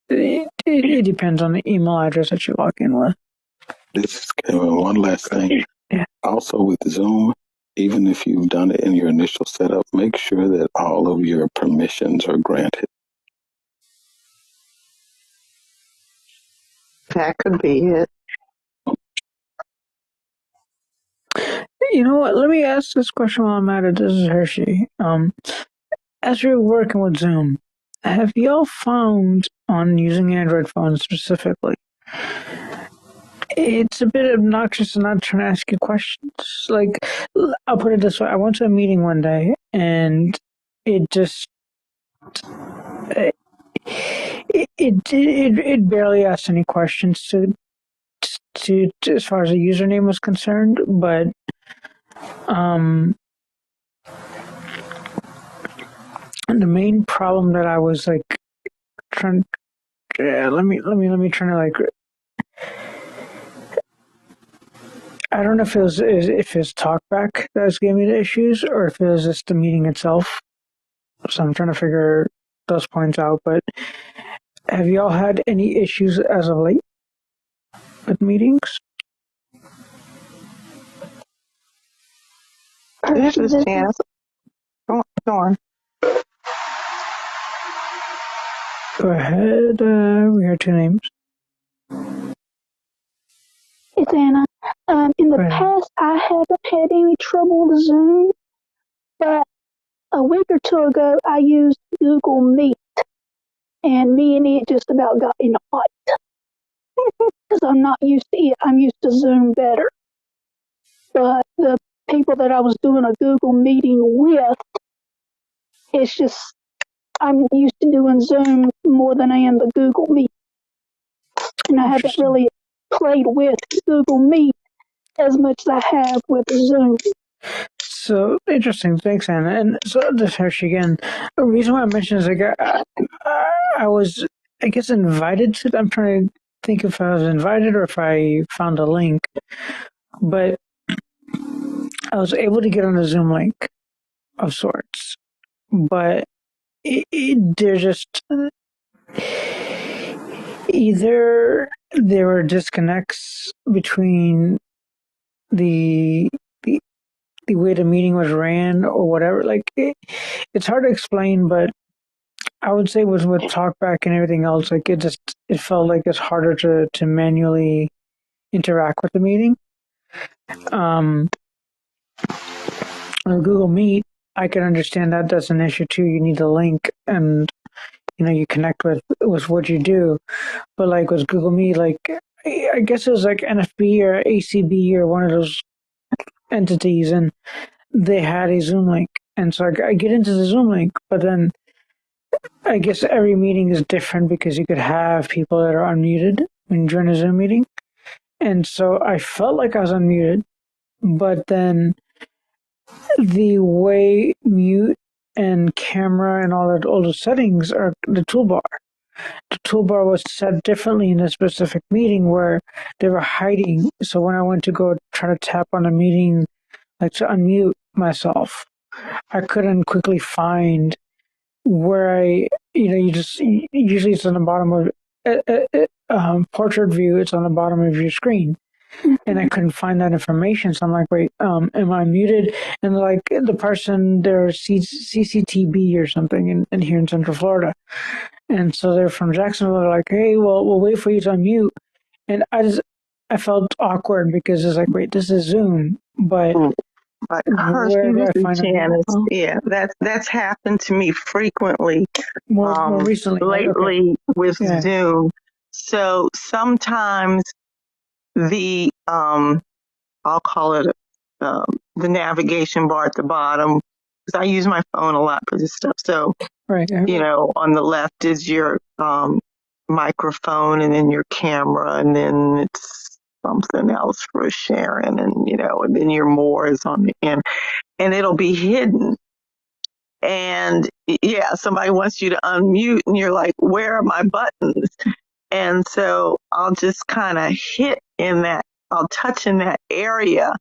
it depends on the email address that you log in with. This is Kevin. One last thing. Yeah. Also with Zoom, even if you've done it in your initial setup, make sure that all of your permissions are granted. That could be it. You know what? Let me ask this question while I'm at it. This is Hershi. As you're working with Zoom, have y'all found on using Android phones specifically, it's a bit obnoxious not trying to ask you questions? Like, I'll put it this way: I went to a meeting one day, and it just it barely asked any questions to as far as the username was concerned, but and the main problem that I was like trying. Let me try to like. I don't know if it's Talkback that was giving me the issues, or if it was just the meeting itself. So I'm trying to figure those points out. But have y'all had any issues as of late with meetings? This is Janice. Go on. Go ahead. We heard two names. It's Anna. In the past, I haven't had any trouble with Zoom, but a week or two ago, I used Google Meet, and me and it just about got in a fight because I'm not used to it. I'm used to Zoom better. But the people that I was doing a Google meeting with, it's just I'm used to doing Zoom more than I am the Google Meet, and I haven't really played with Google Meet as much as I have with Zoom. So interesting. Thanks, Anna. And so this Hershey again. The reason why I mentioned is like I was, I guess, invited to. I'm trying to think if I was invited or if I found a link, but I was able to get on a Zoom link of sorts. But they're just either there were disconnects between the the way the meeting was ran or whatever. Like it's hard to explain, but I would say with Talkback and everything else, like it felt like it's harder to manually interact with the meeting. On Google Meet, I can understand that that's an issue too. You need a link, and you connect with what you do. But like with Google Meet, like I guess it was like NFB or ACB or one of those entities, and they had a Zoom link, and so I get into the Zoom link, but then I guess every meeting is different because you could have people that are unmuted when you join a Zoom meeting. And so I felt like I was unmuted, but then the way mute and camera and all the settings are the toolbar. The toolbar was set differently in a specific meeting where they were hiding. So when I went to go try to tap on a meeting, like to unmute myself, I couldn't quickly find where usually it's on the bottom of portrait view, it's on the bottom of your screen. And I couldn't find that information. So I'm like, wait, am I muted? And like the person, they're CCTB or something in here in Central Florida. And so they're from Jacksonville. They're like, hey, well, we'll wait for you to unmute. And I felt awkward because it's like, wait, this is Zoom, but Hershey, where do this I is find Janice. Yeah, that's happened to me frequently. More recently, lately with Yeah. Zoom. So sometimes the I'll call it the navigation bar at the bottom, because I use my phone a lot for this stuff. So right, on the left is your microphone, and then your camera, and then it's something else for sharing, and and then your more is on the end, and it'll be hidden. And yeah, somebody wants you to unmute, and you're like, where are my buttons? And so I'll just kind of I'll touch in that area,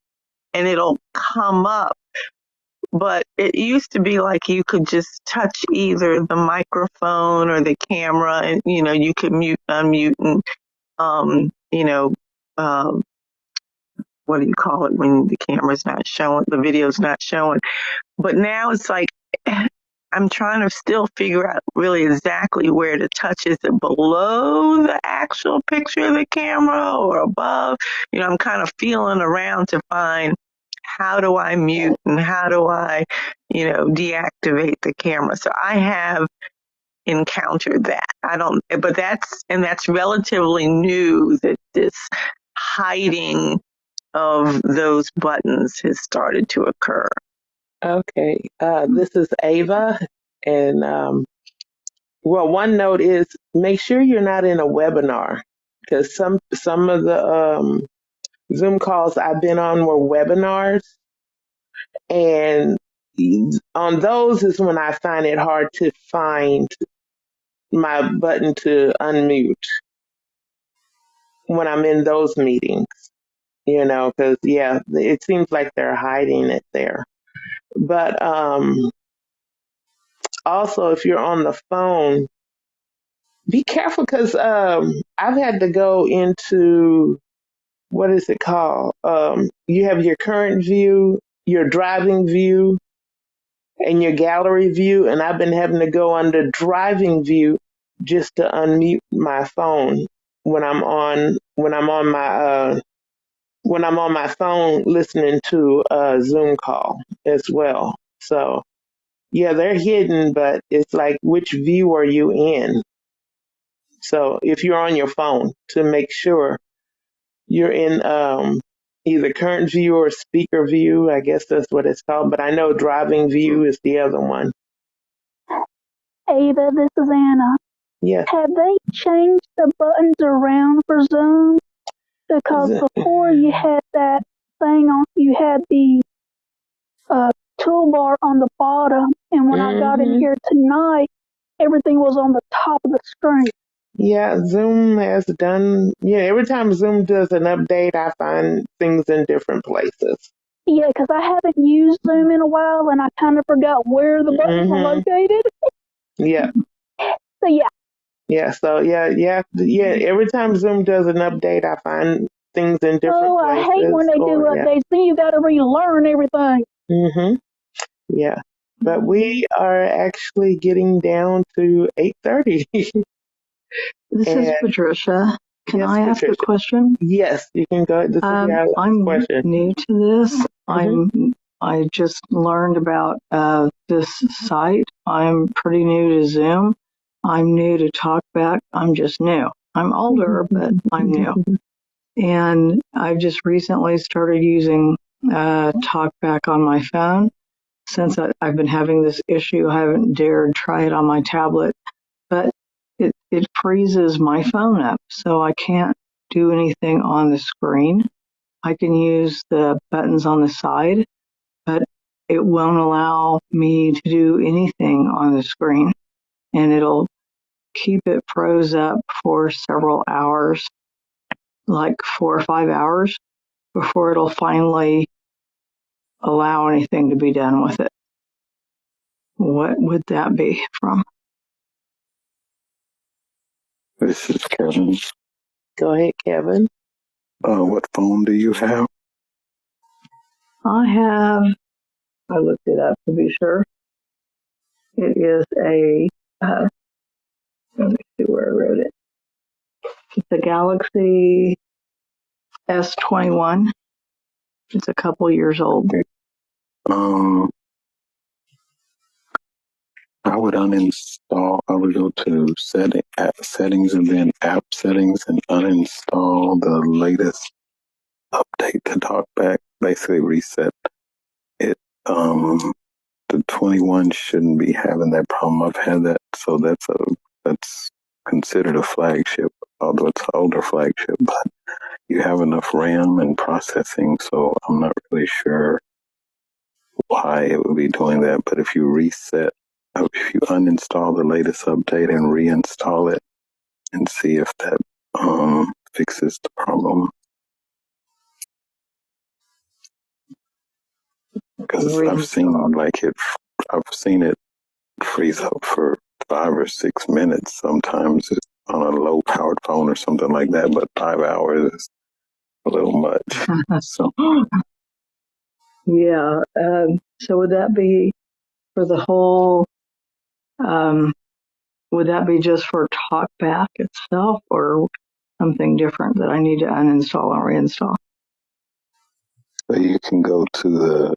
and it'll come up. But it used to be like you could just touch either the microphone or the camera, and you could mute, unmute, and what do you call it when the camera's not showing, the video's not showing. But now it's like I'm trying to still figure out really exactly where to touch. Is it below the actual picture of the camera or above? I'm kind of feeling around to find, how do I mute and how do I, deactivate the camera? So I have encountered that. But that's relatively new, that this hiding of those buttons has started to occur. Okay, this is Ava, and one note is make sure you're not in a webinar, because some of the Zoom calls I've been on were webinars, and on those is when I find it hard to find my button to unmute when I'm in those meetings, because it seems like they're hiding it there. But also, if you're on the phone, be careful, because I've had to go into, what is it called? You have your current view, your driving view, and your gallery view, and I've been having to go under driving view just to unmute my phone when I'm on my phone listening to a Zoom call as well. So yeah, they're hidden, but it's like, which view are you in? So if you're on your phone, to make sure you're in either current view or speaker view, I guess that's what it's called. But I know driving view is the other one. Ava, this is Anna. Yes. Have they changed the buttons around for Zoom? Because before you had that thing on, you had the toolbar on the bottom, and when I got in here tonight, everything was on the top of the screen. Yeah, Zoom has done, every time Zoom does an update, I find things in different places. Yeah, because I haven't used Zoom in a while, and I kind of forgot where the buttons were located. Yeah. So yeah. Yeah, so every time Zoom does an update, I find things in different places. I hate when they do updates, then you got to relearn everything. Yeah. But we are actually getting down to 8:30. This is Patricia. Can Yes, I ask Patricia. a question? Yes, you can go. This is your I'm question. new to this. I just learned about this site. I'm pretty new to Zoom. I'm new to Talkback. I'm just new. I'm older, but I'm new. And I've just recently started using Talkback on my phone. Since I've been having this issue, I haven't dared try it on my tablet, but it freezes my phone up, so I can't do anything on the screen. I can use the buttons on the side, but it won't allow me to do anything on the screen, and it'll keep it froze up for several hours, like 4 or 5 hours, before it'll finally allow anything to be done with it. What would that be from? This is Kevin. Go ahead, Kevin. What phone do you have? I looked it up to be sure. It is let me see where I wrote it. It's a Galaxy S21. It's a couple years old. I would uninstall. I would go to app settings and then app settings and uninstall the latest update to Talkback. Basically reset it. The 21 shouldn't be having that problem. I've had that, so that's considered a flagship, although it's an older flagship. But you have enough RAM and processing, so I'm not really sure why it would be doing that. But if you uninstall the latest update and reinstall it and see if that fixes the problem. Because I've seen it freeze up for 5 or 6 minutes sometimes on a low powered phone or something like that, but 5 hours is a little much. So yeah. So would that be for the whole? Would that be just for Talkback itself, or something different that I need to uninstall and reinstall? So you can go to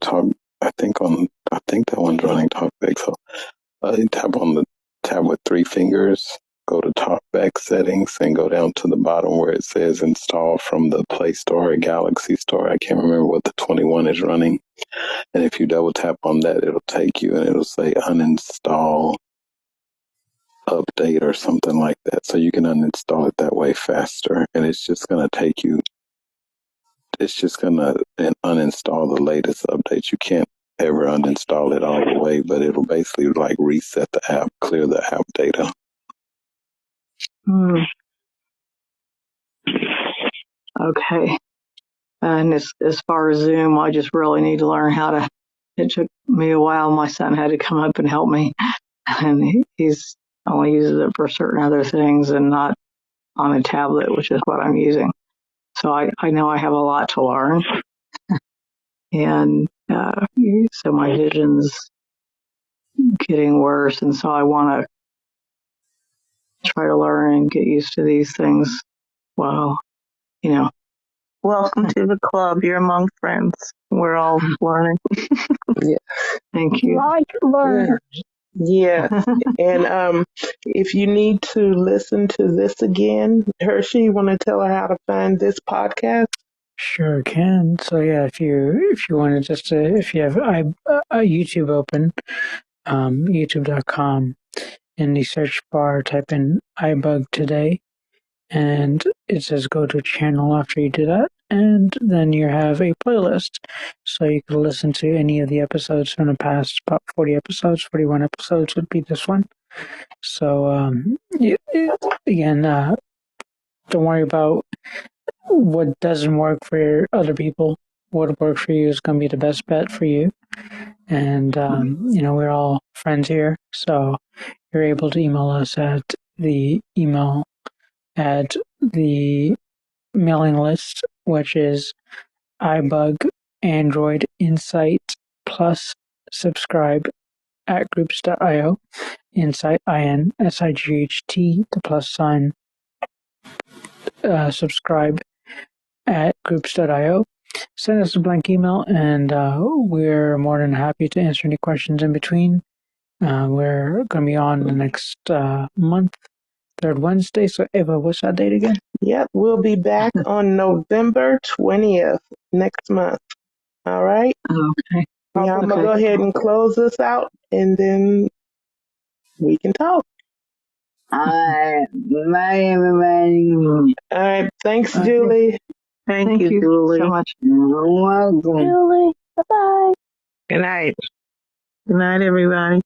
Talk. I think that one's running Talkback. So you tap on the tab with 3 fingers, go to Talkback settings, and go down to the bottom where it says install from the Play Store or Galaxy Store. I can't remember what the 21 is running. And if you double tap on that, it'll take you and it'll say uninstall update or something like that. So you can uninstall it that way faster. And it's just going to uninstall the latest updates. You can't ever uninstall it all the way, but it'll basically like reset the app, clear the app data. Okay. And as far as Zoom, I just really need to learn how to. It took me a while. My son had to come up and help me, and he's only uses it for certain other things and not on a tablet, which is what I'm using. So I know I have a lot to learn, and so my vision's getting worse, and so I want to try to learn and get used to these things. Well, Welcome to the club. You're among friends. We're all learning. Yeah. Thank you. Like learners. Yeah. And if you need to listen to this again, Hershey, you want to tell her how to find this podcast? Sure can. So yeah, if you want to if you have YouTube open, youtube.com, in the search bar type in iBug today, and it says go to channel after you do that, and then you have a playlist, so you can listen to any of the episodes from the past, about 40 episodes, 41 episodes would be this one. So again, don't worry about what doesn't work for other people. What works for you is going to be the best bet for you. And, we're all friends here. So you're able to email us at the email at the mailing list, which is iBug Android Insight plus subscribe at groups.io. Insight, INSIGHT, the plus sign, subscribe at groups.io. Send us a blank email, and we're more than happy to answer any questions in between. We're going to be on the next month, third Wednesday. So, Ava, what's that date again? Yep, we'll be back on November 20th next month. All right? Okay. Yeah, I'm going to go ahead and close this out, and then we can talk. Bye. All right. Thanks, Julie. Thank you Julie. so much. You're welcome. Julie, bye-bye. Good night. Good night, everybody.